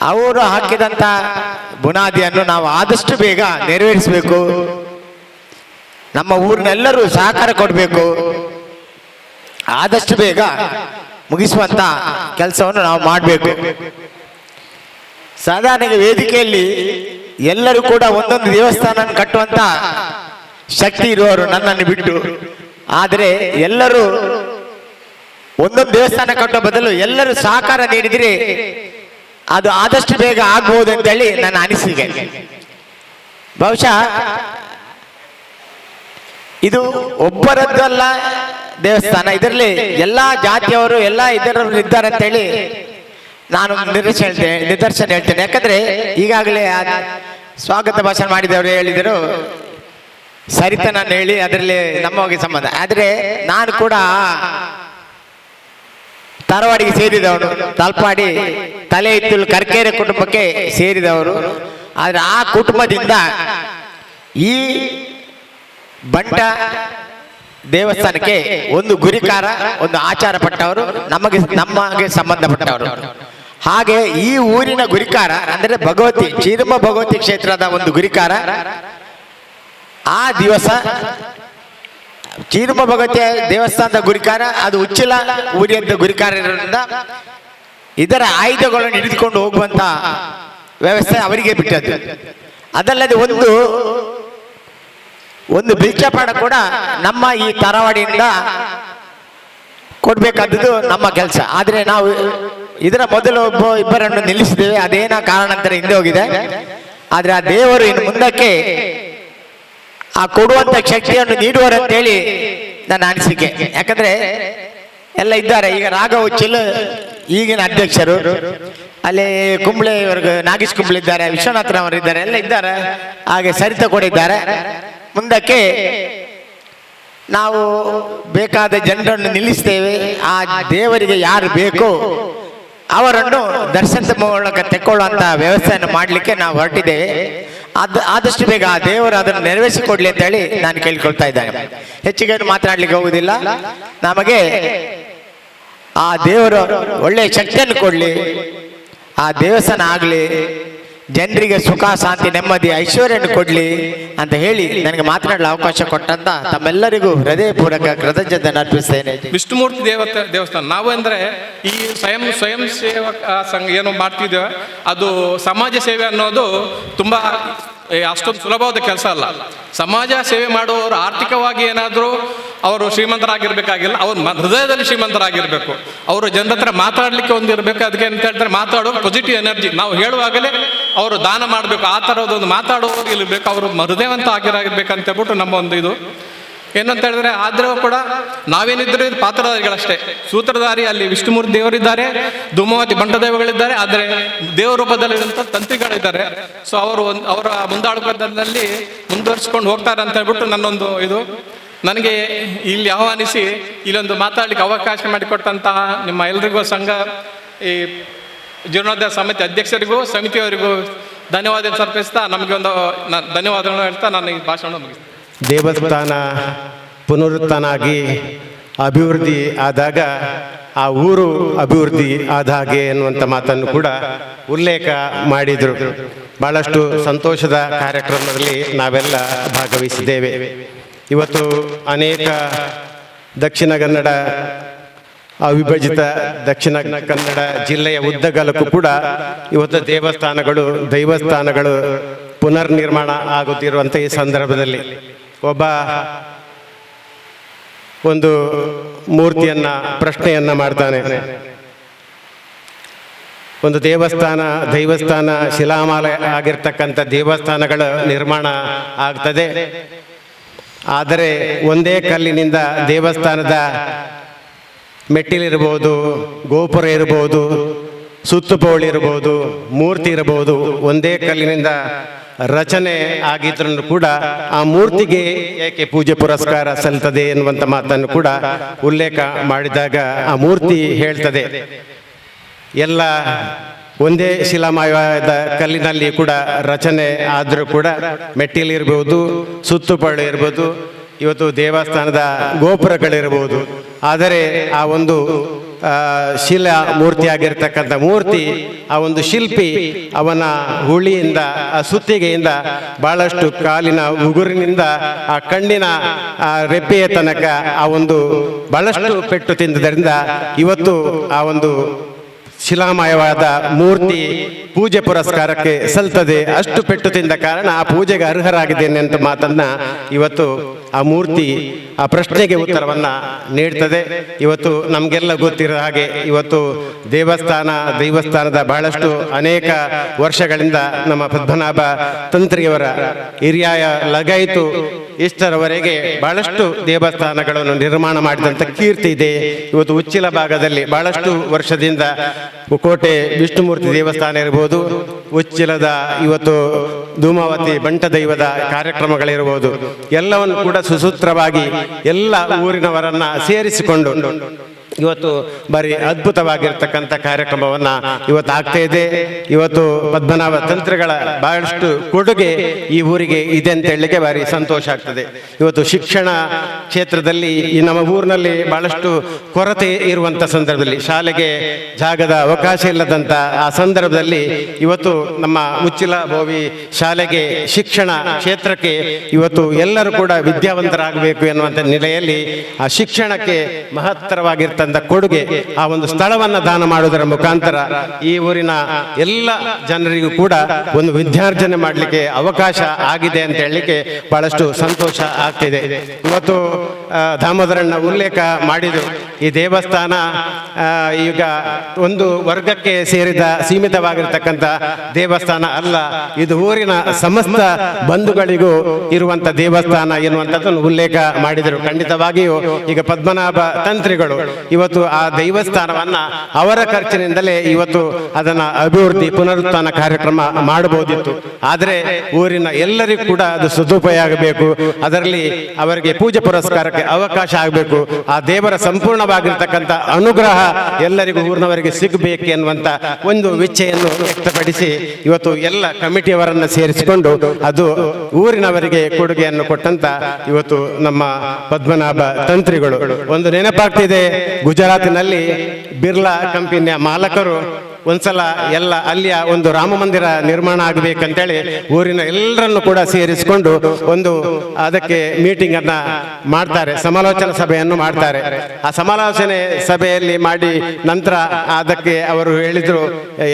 ಅವರು ಹಾಕಿದಂತ ಬುನಾದಿಯನ್ನು ನಾವು ಆದಷ್ಟು ಬೇಗ ನೆರವೇರಿಸಬೇಕು. ನಮ್ಮ ಊರಿನೆಲ್ಲರೂ ಸಹಕಾರ ಕೊಡಬೇಕು. ಆದಷ್ಟು ಬೇಗ ಮುಗಿಸುವಂತ ಕೆಲಸವನ್ನು ನಾವು ಮಾಡಬೇಕು. ಸಾಧಾರಣ ವೇದಿಕೆಯಲ್ಲಿ ಎಲ್ಲರೂ ಕೂಡ ಒಂದೊಂದು ದೇವಸ್ಥಾನ ಕಟ್ಟುವಂತ ಶಕ್ತಿ ಇರುವವರು ನನ್ನನ್ನು ಬಿಟ್ಟು, ಆದರೆ ಎಲ್ಲರೂ ಒಂದೊಂದು ದೇವಸ್ಥಾನ ಕಟ್ಟೋ ಬದಲು ಎಲ್ಲರೂ ಸಹಕಾರ ನೀಡಿದ್ರೆ ಅದು ಆದಷ್ಟು ಬೇಗ ಆಗ್ಬಹುದು ಅಂತೇಳಿ ನನ್ನ ಅನಿಸಿಕೆ. ಬಹುಶಃ ಇದು ಒಬ್ಬರದ್ದಲ್ಲ ದೇವಸ್ಥಾನ, ಇದರಲ್ಲಿ ಎಲ್ಲಾ ಜಾತಿಯವರು ಎಲ್ಲ ಇದರವರು ಇದ್ದಾರೆ ಅಂತೇಳಿ ನಾನು ನಿದರ್ಶನ ಹೇಳ್ತೇನೆ. ಯಾಕಂದ್ರೆ ಈಗಾಗಲೇ ಸ್ವಾಗತ ಭಾಷಣ ಮಾಡಿದವರು ಹೇಳಿದರು, ಸರಿತ ನಾನು ಹೇಳಿ ಅದರಲ್ಲಿ ನಮಗೆ ಸಂಬಂಧ. ಆದರೆ ನಾನು ಕೂಡ ತರವಾಡಿಗೆ ಸೇರಿದವನು, ತಲ್ಪಾಡಿ ತಲೆ ಇತ್ತಲು ಕರ್ಕೇರೆ ಕುಟುಂಬಕ್ಕೆ ಸೇರಿದವರು. ಆದರೆ ಆ ಕುಟುಂಬದಿಂದ ಈ ಬಂಟ ದೇವಸ್ಥಾನಕ್ಕೆ ಒಂದು ಗುರಿಕಾರ, ಒಂದು ಆಚಾರ ಪಟ್ಟವರು, ನಮಗೆ ಸಂಬಂಧಪಟ್ಟವರು. ಹಾಗೆ ಈ ಊರಿನ ಗುರಿಕಾರ ಅಂದರೆ ಭಗವತಿ, ಚೀರಮ್ಮ ಭಗವತಿ ಕ್ಷೇತ್ರದ ಒಂದು ಗುರಿಕಾರ. ಆ ದಿವಸ ಚೀರಮ್ಮ ಭಗವತಿಯ ದೇವಸ್ಥಾನದ ಗುರಿಕಾರ, ಅದು ಉಚ್ಚಿಲ ಊರಿಯಂತ ಗುರಿಕಾರ ಇರೋದ್ರಿಂದ ಇದರ ಆಯುಧಗಳನ್ನು ಹಿಡಿದುಕೊಂಡು ಹೋಗುವಂತ ವ್ಯವಸ್ಥೆ ಅವರಿಗೆ ಬಿಟ್ಟದ್ದು. ಅದಲ್ಲದೆ ಒಂದು ಬಿಲ್ಚಪಾಡ ಕೂಡ ನಮ್ಮ ಈ ತರವಾಡಿಯಿಂದ ಕೊಡ್ಬೇಕಾದದ್ದು ನಮ್ಮ ಕೆಲಸ. ಆದರೆ ನಾವು ಇದರ ಮೊದಲು ಇಬ್ಬರನ್ನು ನಿಲ್ಲಿಸಿದ್ದೇವೆ, ಅದೇನ ಕಾರಣಾಂತರ ಹಿಂದೆ ಹೋಗಿದೆ. ಆದರೆ ಆ ದೇವರು ಇನ್ನು ಮುಂದಕ್ಕೆ ಆ ಕೊಡುವಂತ ಶಕ್ತಿಯನ್ನು ನೀಡುವರಂತೇಳಿ ನನ್ನ ಅನಿಸಿಕೆ. ಯಾಕಂದ್ರೆ ಎಲ್ಲ ಇದ್ದಾರೆ. ಈಗ ರಾಘವ್ ಉಚ್ಚಿಲ್ ಈಗಿನ ಅಧ್ಯಕ್ಷರು, ಅಲ್ಲಿ ಕುಂಬ್ಳೆ ಇವರಿಗೆ ನಾಗೇಶ್ ಕುಂಬ್ಳೆ ಇದ್ದಾರೆ, ವಿಶ್ವನಾಥರವರು ಇದ್ದಾರೆ, ಎಲ್ಲ ಇದ್ದಾರೆ. ಹಾಗೆ ಸರಿತ ಕೂಡ ಇದ್ದಾರೆ. ಮುಂದಕ್ಕೆ ನಾವು ಬೇಕಾದ ಜನರನ್ನು ನಿಲ್ಲಿಸ್ತೇವೆ. ಆ ದೇವರಿಗೆ ಯಾರು ಬೇಕೋ ಅವರನ್ನು ದರ್ಶನದ ಮೂಲಕ ತೆಕ್ಕೊಳ್ಳುವಂತ ವ್ಯವಸ್ಥೆಯನ್ನು ಮಾಡಲಿಕ್ಕೆ ನಾವು ಹೊರಟಿದ್ದೇವೆ. ಆದಷ್ಟು ಬೇಗ ಆ ದೇವರು ಅದನ್ನು ನೆರವೇರಿಸಿಕೊಡ್ಲಿ ಅಂತ ಹೇಳಿ ನಾನು ಕೇಳಿಕೊಳ್ತಾ ಇದ್ದೇನೆ. ಹೆಚ್ಚಿಗೆ ಮಾತನಾಡ್ಲಿಕ್ಕೆ ಹೋಗುದಿಲ್ಲ. ನಮಗೆ ಆ ದೇವರು ಒಳ್ಳೆಯ ಶಕ್ತಿಯನ್ನು ಕೊಡ್ಲಿ, ಆ ದೇವಸ್ಥಾನ ಆಗಲಿ, ಜನರಿಗೆ ಸುಖ, ಶಾಂತಿ, ನೆಮ್ಮದಿ, ಐಶ್ವರ್ಯವನ್ನು ಕೊಡ್ಲಿ ಅಂತ ಹೇಳಿ ನನಗೆ ಮಾತನಾಡಲು ಅವಕಾಶ ಕೊಟ್ಟಂತ ತಮ್ಮೆಲ್ಲರಿಗೂ ಹೃದಯಪೂರ್ವಕ ಕೃತಜ್ಞತೆ ಅರ್ಪಿಸ್ತೇನೆ. ವಿಷ್ಣುಮೂರ್ತಿ ದೇವಸ್ಥಾನ ನಾವು ಅಂದರೆ ಈ ಸ್ವಯಂ ಸೇವಕ ಸಂಘ ಏನು ಮಾಡ್ತಿದ್ದೇವೆ, ಅದು ಸಮಾಜ ಸೇವೆ ಅನ್ನೋದು ತುಂಬ ಅಷ್ಟೊಂದು ಸುಲಭವಾದ ಕೆಲಸ ಅಲ್ಲ. ಸಮಾಜ ಸೇವೆ ಮಾಡುವವರು ಆರ್ಥಿಕವಾಗಿ ಏನಾದರೂ ಅವರು ಶ್ರೀಮಂತರಾಗಿರ್ಬೇಕಾಗಿಲ್ಲ, ಅವ್ರು ಹೃದಯದಲ್ಲಿ ಶ್ರೀಮಂತರಾಗಿರ್ಬೇಕು. ಅವರು ಜನರ ಹತ್ರ ಮಾತಾಡಲಿಕ್ಕೆ ಒಂದಿರಬೇಕು. ಅದಕ್ಕೆ ಅಂತ ಹೇಳ್ತಾರೆ, ಮಾತಾಡೋ ಪಾಸಿಟಿವ್ ಎನರ್ಜಿ. ನಾವು ಹೇಳುವಾಗಲೇ ಅವರು ದಾನ ಮಾಡಬೇಕು, ಆ ಥರದೊಂದು ಮಾತಾಡೋರು ಇರಬೇಕು, ಅವರು ಹೃದಯವಂತ ಆಗಿರಬೇಕಂತ ಹೇಳ್ಬಿಟ್ಟು ನಮ್ಮ ಒಂದು ಇದು ಏನಂತ ಹೇಳಿದ್ರೆ. ಆದರೂ ಕೂಡ ನಾವೇನಿದ್ರು ಪಾತ್ರಧಾರಿಗಳಷ್ಟೇ. ಸೂತ್ರಧಾರಿ ಅಲ್ಲಿ ವಿಷ್ಣುಮೂರ್ತಿ ದೇವರಿದ್ದಾರೆ, ಧೂಮಾವತಿ ಬಂಟದೇವಗಳಿದ್ದಾರೆ, ಆದರೆ ದೇವ ರೂಪದಲ್ಲಿರುವಂಥ ತಂತ್ರಿಗಳಿದ್ದಾರೆ. ಸೊ ಅವರ ಮುಂದಾಳುಕದಲ್ಲಿ ಮುಂದುವರಿಸ್ಕೊಂಡು ಹೋಗ್ತಾರೆ ಅಂತ ಹೇಳ್ಬಿಟ್ಟು ನನ್ನೊಂದು ಇದು. ನನಗೆ ಇಲ್ಲಿ ಆಹ್ವಾನಿಸಿ ಇಲ್ಲೊಂದು ಮಾತಾಡಲಿಕ್ಕೆ ಅವಕಾಶ ಮಾಡಿಕೊಟ್ಟಂತಹ ನಿಮ್ಮ ಎಲ್ರಿಗೂ, ಸಂಘ ಈ ಜೀರ್ಣೋದ್ಧಾರ ಸಮಿತಿ ಅಧ್ಯಕ್ಷರಿಗೂ ಸಮಿತಿಯವರಿಗೂ ಧನ್ಯವಾದ ಸಮರ್ಪಿಸ್ತಾ ನಮಗೆ ಒಂದು ಧನ್ಯವಾದಗಳನ್ನು ಹೇಳ್ತಾ ನಾನು ಈ ಭಾಷಣ ಮುಗಿಸ್ತೇನೆ. ದೇವಸ್ಥಾನ ಪುನರುತ್ಥಾನ ಆಗಿ ಅಭಿವೃದ್ಧಿ ಆದಾಗ ಆ ಊರು ಅಭಿವೃದ್ಧಿ ಆದ ಹಾಗೆ ಎನ್ನುವಂಥ ಮಾತನ್ನು ಕೂಡ ಉಲ್ಲೇಖ ಮಾಡಿದರು. ಬಹಳಷ್ಟು ಸಂತೋಷದ ಕಾರ್ಯಕ್ರಮದಲ್ಲಿ ನಾವೆಲ್ಲ ಭಾಗವಹಿಸಿದ್ದೇವೆ. ಇವತ್ತು ಅನೇಕ ದಕ್ಷಿಣ ಕನ್ನಡ ಅವಿಭಜಿತ ದಕ್ಷಿಣ ಕನ್ನಡ ಜಿಲ್ಲೆಯ ಉದ್ದಗಲಕ್ಕೂ ಕೂಡ ಇವತ್ತು ದೈವಸ್ಥಾನಗಳು ಪುನರ್ ನಿರ್ಮಾಣ ಆಗುತ್ತಿರುವಂಥ ಈ ಸಂದರ್ಭದಲ್ಲಿ ಒಂದು ಪ್ರಶ್ನೆಯನ್ನ ಮಾಡ್ತಾನೆ. ಒಂದು ದೈವಸ್ಥಾನ ಶಿಲಾಮಾಲ ಆಗಿರ್ತಕ್ಕಂಥ ದೇವಸ್ಥಾನಗಳ ನಿರ್ಮಾಣ ಆಗ್ತದೆ. ಆದರೆ ಒಂದೇ ಕಲ್ಲಿನಿಂದ ದೇವಸ್ಥಾನದ ಮೆಟ್ಟಿಲಿರ್ಬೋದು, ಗೋಪುರ ಇರ್ಬೋದು, ಸುತ್ತುಪೌಳಿ ಇರ್ಬೋದು, ಮೂರ್ತಿ ಇರಬಹುದು, ಒಂದೇ ಕಲ್ಲಿನಿಂದ ರಚನೆ ಆಗಿದ್ರೂ ಕೂಡ ಆ ಮೂರ್ತಿಗೆ ಏಕೆ ಪೂಜೆ ಪುರಸ್ಕಾರ ಸಲ್ತದೆ ಎನ್ನುವಂಥ ಮಾತನ್ನು ಕೂಡ ಉಲ್ಲೇಖ ಮಾಡಿದಾಗ ಆ ಮೂರ್ತಿ ಹೇಳ್ತದೆ, ಎಲ್ಲ ಒಂದೇ ಶಿಲಾಮಯವಾದ ಕಲ್ಲಿನಲ್ಲಿ ಕೂಡ ರಚನೆ ಆದರೂ ಕೂಡ ಮೆಟ್ಟಿಲಿರ್ಬೋದು, ಸುತ್ತುಪಳ್ಳಿ ಇರ್ಬೋದು, ಇವತ್ತು ದೇವಸ್ಥಾನದ ಗೋಪುರಗಳಿರ್ಬೋದು. ಆದರೆ ಆ ಒಂದು ಶಿಲಾ ಮೂರ್ತಿಯಾಗಿರ್ತಕ್ಕಂಥ ಮೂರ್ತಿ, ಆ ಒಂದು ಶಿಲ್ಪಿ ಅವನ ಹುಳಿಯಿಂದ, ಆ ಸುತ್ತಿಗೆಯಿಂದ, ಬಹಳಷ್ಟು ಕಾಲಿನ ಉಗುರಿನಿಂದ ಆ ಕಣ್ಣಿನ ರೆಪ್ಪೆಯ ತನಕ ಆ ಒಂದು ಬಹಳಷ್ಟು ಪೆಟ್ಟು ತಿಂದದರಿಂದ ಇವತ್ತು ಆ ಒಂದು ಶಿಲಾಮಯವಾದ ಮೂರ್ತಿ ಪೂಜೆ ಪುರಸ್ಕಾರಕ್ಕೆ ಸಲ್ತದೆ. ಅಷ್ಟು ಪೆಟ್ಟು ತಿಂದ ಕಾರಣ ಆ ಪೂಜೆಗೆ ಅರ್ಹರಾಗಿದ್ದೇನೆ ಅಂತ ಮಾತನ್ನ ಇವತ್ತು ಆ ಮೂರ್ತಿ ಆ ಪ್ರಶ್ನೆಗೆ ಉತ್ತರವನ್ನ ನೀಡ್ತದೆ. ಇವತ್ತು ನಮಗೆಲ್ಲ ಗೊತ್ತಿರೋ ಹಾಗೆ ಇವತ್ತು ದೇವಸ್ಥಾನದ ಬಹಳಷ್ಟು ಅನೇಕ ವರ್ಷಗಳಿಂದ ನಮ್ಮ ಪದ್ಮನಾಭ ತಂತ್ರಿಯವರ ಹಿರಿಯಾಯ ಲಗಾಯಿತು ಇಷ್ಟರವರೆಗೆ ಬಹಳಷ್ಟು ದೇವಸ್ಥಾನಗಳನ್ನು ನಿರ್ಮಾಣ ಮಾಡಿದಂಥ ಕೀರ್ತಿ ಇದೆ. ಇವತ್ತು ಉಚ್ಚಿಲ ಭಾಗದಲ್ಲಿ ಬಹಳಷ್ಟು ವರ್ಷದಿಂದ ಕೋಟೆ ವಿಷ್ಣುಮೂರ್ತಿ ದೇವಸ್ಥಾನ ಇರಬಹುದು, ಉಚ್ಚಿಲದ ಇವತ್ತು ಧೂಮಾವತಿ ಬಂಟ ದೈವದ ಕಾರ್ಯಕ್ರಮಗಳಿರಬಹುದು, ಎಲ್ಲವನ್ನು ಕೂಡ ಸುಸೂತ್ರವಾಗಿ ಎಲ್ಲ ಊರಿನವರನ್ನ ಸೇರಿಸಿಕೊಂಡು ಇವತ್ತು ಬರೀ ಅದ್ಭುತವಾಗಿರ್ತಕ್ಕಂಥ ಕಾರ್ಯಕ್ರಮವನ್ನ ಇವತ್ತು ಆಗ್ತಾ ಇದೆ. ಇವತ್ತು ಪದ್ಮನಾಭ ತಂತ್ರಿಗಳ ಬಹಳಷ್ಟು ಕೊಡುಗೆ ಈ ಊರಿಗೆ ಇದೆ ಅಂತ ಹೇಳಲಿಕ್ಕೆ ಭಾರಿ ಸಂತೋಷ ಆಗ್ತದೆ. ಇವತ್ತು ಶಿಕ್ಷಣ ಕ್ಷೇತ್ರದಲ್ಲಿ ಈ ನಮ್ಮ ಊರಿನಲ್ಲಿ ಬಹಳಷ್ಟು ಕೊರತೆ ಇರುವಂಥ ಸಂದರ್ಭದಲ್ಲಿ, ಶಾಲೆಗೆ ಜಾಗದ ಅವಕಾಶ ಇಲ್ಲದಂಥ ಆ ಸಂದರ್ಭದಲ್ಲಿ ಇವತ್ತು ನಮ್ಮ ಉಚ್ಚಿಲ ಬೋವಿ ಶಾಲೆಗೆ ಶಿಕ್ಷಣ ಕ್ಷೇತ್ರಕ್ಕೆ ಇವತ್ತು ಎಲ್ಲರೂ ಕೂಡ ವಿದ್ಯಾವಂತರಾಗಬೇಕು ಎನ್ನುವಂಥ ನೆಲೆಯಲ್ಲಿ ಆ ಶಿಕ್ಷಣಕ್ಕೆ ಮಹತ್ತರವಾಗಿರ್ತಕ್ಕಂಥ ಕೊಡುಗೆ, ಆ ಒಂದು ಸ್ಥಳವನ್ನು ದಾನ ಮಾಡುವುದರ ಮುಖಾಂತರ ಈ ಊರಿನ ಎಲ್ಲ ಜನರಿಗೂ ಕೂಡ ಒಂದು ವಿದ್ಯಾರ್ಜನೆ ಮಾಡಲಿಕ್ಕೆ ಅವಕಾಶ ಆಗಿದೆ ಅಂತ ಹೇಳಲಿಕ್ಕೆ ಬಹಳಷ್ಟು ಸಂತೋಷ ಆಗ್ತಿದೆ. ಇವತ್ತು ದಾಮೋದರಣ್ಣ ಉಲ್ಲೇಖ ಮಾಡಿದರು, ಈ ದೇವಸ್ಥಾನ ಈಗ ಒಂದು ವರ್ಗಕ್ಕೆ ಸೇರಿದ ಸೀಮಿತವಾಗಿರ್ತಕ್ಕಂಥ ದೇವಸ್ಥಾನ ಅಲ್ಲ, ಇದು ಊರಿನ ಸಮಸ್ತ ಬಂಧುಗಳಿಗೂ ಇರುವಂತ ದೇವಸ್ಥಾನ ಎನ್ನುವಂಥದ್ದನ್ನು ಉಲ್ಲೇಖ ಮಾಡಿದರು. ಖಂಡಿತವಾಗಿಯೂ ಈಗ ಪದ್ಮನಾಭ ತಂತ್ರಿಗಳು ಇವತ್ತು ಆ ದೇವಸ್ಥಾನವನ್ನ ಅವರ ಖರ್ಚಿನಿಂದಲೇ ಇವತ್ತು ಅದನ್ನ ಅಭಿವೃದ್ಧಿ ಪುನರುತ್ಥಾನ ಕಾರ್ಯಕ್ರಮ ಮಾಡಬಹುದಿತ್ತು. ಆದರೆ ಊರಿನ ಎಲ್ಲರಿಗೂ ಕೂಡ ಅದು ಸದುಪಯೋಗ ಆಗಬೇಕು, ಅದರಲ್ಲಿ ಅವರಿಗೆ ಪೂಜೆ ಪುರಸ್ಕಾರಕ್ಕೆ ಅವಕಾಶ ಆಗಬೇಕು, ಆ ದೇವರ ಸಂಪೂರ್ಣವಾಗಿರ್ತಕ್ಕಂಥ ಅನುಗ್ರಹ ಎಲ್ಲರಿಗೂ ಊರಿನವರಿಗೆ ಸಿಗಬೇಕು ಎನ್ನುವಂತ ಒಂದು ಇಚ್ಛೆಯನ್ನು ವ್ಯಕ್ತಪಡಿಸಿ ಇವತ್ತು ಎಲ್ಲ ಕಮಿಟಿಯವರನ್ನ ಸೇರಿಸಿಕೊಂಡು ಅದು ಊರಿನವರಿಗೆ ಕೊಡುಗೆಯನ್ನು ಕೊಟ್ಟಂತ ಇವತ್ತು ನಮ್ಮ ಪದ್ಮನಾಭ ತಂತ್ರಿಗಳು. ಒಂದು ನೆನಪಾಗ್ತಿದೆ, ಗುಜರಾತಿನಲ್ಲಿ ಬಿರ್ಲಾ ಕಂಪನಿಯ ಮಾಲಕರು ಒಂದ್ಸಲ ಎಲ್ಲ ಅಲ್ಲಿಯ ಒಂದು ರಾಮ ಮಂದಿರ ನಿರ್ಮಾಣ ಆಗಬೇಕಂತೇಳಿ ಊರಿನ ಎಲ್ಲರನ್ನು ಕೂಡ ಸೇರಿಸಿಕೊಂಡು ಒಂದು ಅದಕ್ಕೆ ಮೀಟಿಂಗ್ ಅನ್ನ ಮಾಡ್ತಾರೆ, ಸಮಾಲೋಚನಾ ಸಭೆಯನ್ನು ಮಾಡ್ತಾರೆ. ಆ ಸಮಾಲೋಚನೆ ಸಭೆಯಲ್ಲಿ ಮಾಡಿ ನಂತರ ಅದಕ್ಕೆ ಅವರು ಹೇಳಿದ್ರು,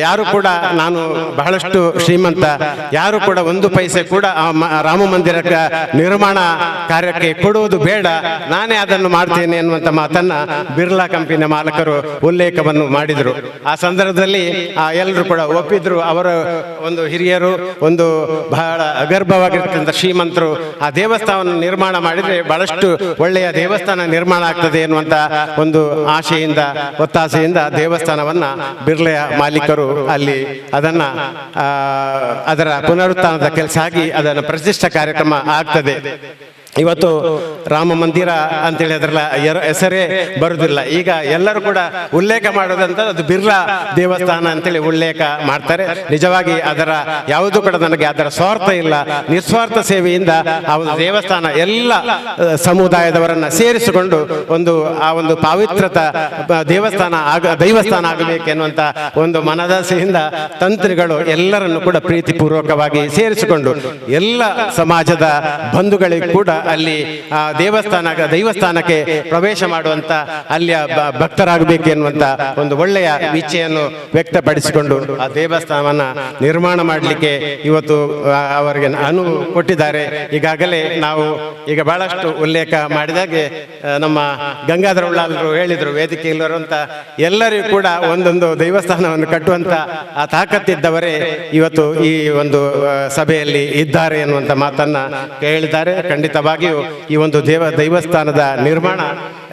ಯಾರು ಕೂಡ ನಾನು ಬಹಳಷ್ಟು ಶ್ರೀಮಂತ, ಯಾರು ಕೂಡ ಒಂದು ಪೈಸೆ ಕೂಡ ರಾಮ ಮಂದಿರ ನಿರ್ಮಾಣ ಕಾರ್ಯಕ್ಕೆ ಕೊಡುವುದು ಬೇಡ, ನಾನೇ ಅದನ್ನು ಮಾಡ್ತೇನೆ ಎನ್ನುವಂತ ಮಾತನ್ನ ಬಿರ್ಲಾ ಕಂಪನಿಯ ಮಾಲಕರು ಉಲ್ಲೇಖವನ್ನು ಮಾಡಿದರು. ಆ ಸಂದರ್ಭದಲ್ಲಿ ಎಲ್ಲರೂ ಕೂಡ ಒಪ್ಪಿದ್ರು. ಅವರ ಒಂದು ಹಿರಿಯರು, ಒಂದು ಬಹಳ ಅಗರ್ಭವಾಗಿರ್ತಕ್ಕಂಥ ಶ್ರೀಮಂತರು ಆ ದೇವಸ್ಥಾನವನ್ನು ನಿರ್ಮಾಣ ಮಾಡಿದ್ರೆ ಬಹಳಷ್ಟು ಒಳ್ಳೆಯ ದೇವಸ್ಥಾನ ನಿರ್ಮಾಣ ಆಗ್ತದೆ ಎನ್ನುವಂತ ಒಂದು ಆಶೆಯಿಂದ ಒತ್ತಾಸೆಯಿಂದ ದೇವಸ್ಥಾನವನ್ನ ಬಿರ್ಲೆಯ ಮಾಲೀಕರು ಅಲ್ಲಿ ಅದನ್ನ ಅದರ ಪುನರುತ್ಥಾನದ ಕೆಲಸ ಆಗಿ ಅದನ್ನು ಪ್ರತಿಷ್ಠಾ ಕಾರ್ಯಕ್ರಮ ಆಗ್ತದೆ. ಇವತ್ತು ರಾಮ ಮಂದಿರ ಅಂತೇಳಿ ಅದರ ಹೆಸರೇ ಬರುವುದಿಲ್ಲ. ಈಗ ಎಲ್ಲರೂ ಕೂಡ ಉಲ್ಲೇಖ ಮಾಡೋದಂತ ಅದು ಬಿರ್ಲಾ ದೇವಸ್ಥಾನ ಅಂತೇಳಿ ಉಲ್ಲೇಖ ಮಾಡ್ತಾರೆ. ನಿಜವಾಗಿ ಅದರ ಯಾವುದು ಕೂಡ ನನಗೆ ಅದರ ಸ್ವಾರ್ಥ ಇಲ್ಲ, ನಿಸ್ವಾರ್ಥ ಸೇವೆಯಿಂದ ಆ ಒಂದು ದೇವಸ್ಥಾನ ಎಲ್ಲ ಸಮುದಾಯದವರನ್ನ ಸೇರಿಸಿಕೊಂಡು ಆ ಒಂದು ಪವಿತ್ರತ ದೈವಸ್ಥಾನ ಆಗಬೇಕೆನ್ನುವಂತ ಒಂದು ಮನದಾಸೆಯಿಂದ ತಂತ್ರಿಗಳು ಎಲ್ಲರನ್ನು ಕೂಡ ಪ್ರೀತಿಪೂರ್ವಕವಾಗಿ ಸೇರಿಸಿಕೊಂಡು ಎಲ್ಲ ಸಮಾಜದ ಬಂಧುಗಳಿಗೂ ಕೂಡ ಅಲ್ಲಿ ಆ ದೈವಸ್ಥಾನಕ್ಕೆ ಪ್ರವೇಶ ಮಾಡುವಂತ ಅಲ್ಲಿಯ ಭಕ್ತರಾಗಬೇಕು ಎನ್ನುವಂತ ಒಂದು ಒಳ್ಳೆಯ ಇಚ್ಛೆಯನ್ನು ವ್ಯಕ್ತಪಡಿಸಿಕೊಂಡು ಆ ದೇವಸ್ಥಾನವನ್ನ ನಿರ್ಮಾಣ ಮಾಡಲಿಕ್ಕೆ ಇವತ್ತು ಅವರಿಗೆ ಅನುವು ಕೊಟ್ಟಿದ್ದಾರೆ. ಈಗಾಗಲೇ ನಾವು ಈಗ ಬಹಳಷ್ಟು ಉಲ್ಲೇಖ ಮಾಡಿದಾಗೆ ನಮ್ಮ ಗಂಗಾಧರ ಉಳ್ಳಾಲರು ಹೇಳಿದ್ರು, ವೇದಿಕೆಯಲ್ಲಿರುವಂತ ಎಲ್ಲರಿಗೂ ಕೂಡ ಒಂದೊಂದು ದೇವಸ್ಥಾನವನ್ನು ಕಟ್ಟುವಂತ ಆ ತಾಕತ್ತಿದ್ದವರೇ ಇವತ್ತು ಈ ಒಂದು ಸಭೆಯಲ್ಲಿ ಇದ್ದಾರೆ ಎನ್ನುವಂತ ಮಾತನ್ನ ಹೇಳಿದ್ದಾರೆ. ಖಂಡಿತವಾಗಿಯೂ ಈ ಒಂದು ದೈವಸ್ಥಾನದ ನಿರ್ಮಾಣ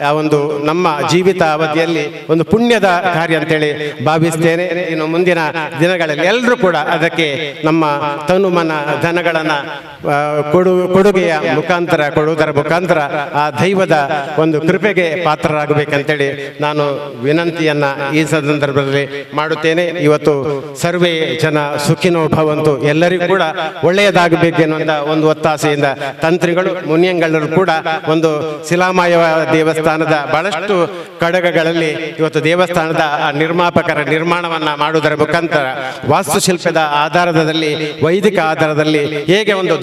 ಆ ಒಂದು ನಮ್ಮ ಜೀವಿತ ಅವಧಿಯಲ್ಲಿ ಒಂದು ಪುಣ್ಯದ ಕಾರ್ಯ ಅಂತೇಳಿ ಭಾವಿಸ್ತೇನೆ. ಇನ್ನು ಮುಂದಿನ ದಿನಗಳಲ್ಲಿ ಎಲ್ಲರೂ ಕೂಡ ಅದಕ್ಕೆ ನಮ್ಮ ತನು ಮನ ಧನಗಳನ್ನ ಕೊಡುಗೆಯ ಮುಖಾಂತರ ಕೊಡುವುದರ ಮುಖಾಂತರ ಆ ದೈವದ ಒಂದು ಕೃಪೆಗೆ ಪಾತ್ರರಾಗಬೇಕಂತೇಳಿ ನಾನು ವಿನಂತಿಯನ್ನ ಈ ಸಂದರ್ಭದಲ್ಲಿ ಮಾಡುತ್ತೇನೆ. ಇವತ್ತು ಸರ್ವೇ ಜನ ಸುಖಿನೋ ಭವಂತು, ಎಲ್ಲರಿಗೂ ಕೂಡ ಒಳ್ಳೆಯದಾಗಬೇಕೆನ್ನುವಂತ ಒಂದು ಒತ್ತಾಸೆಯಿಂದ ತಂತ್ರಿಗಳು ಮುನಿಯಂಗಳರು ಕೂಡ ಒಂದು ಶಿಲಾಮಯ ದೇವಸ್ಥಾನ ದೇವಸ್ಥಾನದ ಬಹಳಷ್ಟು ಕಡಗಗಳಲ್ಲಿ ಇವತ್ತು ದೇವಸ್ಥಾನದ ಆ ನಿರ್ಮಾಪಕರ ನಿರ್ಮಾಣವನ್ನ ಮಾಡುವುದರ ಮುಖಾಂತರ ವಾಸ್ತುಶಿಲ್ಪದ ಆಧಾರದಲ್ಲಿ ವೈದಿಕ ಆಧಾರದಲ್ಲಿ ಹೇಗೆ ಒಂದು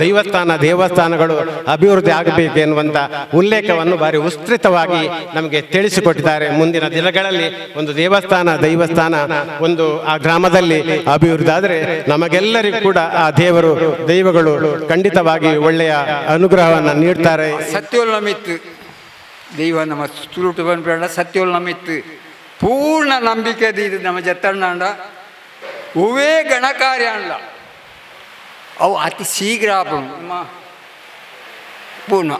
ದೇವಸ್ಥಾನಗಳು ಅಭಿವೃದ್ಧಿ ಆಗಬೇಕು ಎನ್ನುವಂತ ಉಲ್ಲೇಖವನ್ನು ಬಾರಿ ವಿಸ್ತೃತವಾಗಿ ನಮಗೆ ತಿಳಿಸಿಕೊಟ್ಟಿದ್ದಾರೆ. ಮುಂದಿನ ದಿನಗಳಲ್ಲಿ ಒಂದು ದೈವಸ್ಥಾನ ಒಂದು ಆ ಗ್ರಾಮದಲ್ಲಿ ಅಭಿವೃದ್ಧಿ ಆದರೆ ನಮಗೆಲ್ಲರಿಗೂ ಕೂಡ ಆ ದೈವಗಳು ಖಂಡಿತವಾಗಿ ಒಳ್ಳೆಯ ಅನುಗ್ರಹವನ್ನು ನೀಡ್ತಾರೆ. ಸತ್ಯೋಲ್ ನಮಿತ್ ದೈವ ನಮ್ಮ ತುಳುಟು ಬಂದ್ಬೇಡ ಸತ್ಯೋಲ್ ನಮಿತ್ ಪೂರ್ಣ ನಂಬಿಕೆ ಇದು ನಮ್ಮ ಜತ್ತಣ್ಣ ಹೂವೇ ಗಣಕಾರ್ಯ ಅಲ್ಲ ಅವು ಅತಿ ಶೀಘ್ರ ಪೂರ್ಣ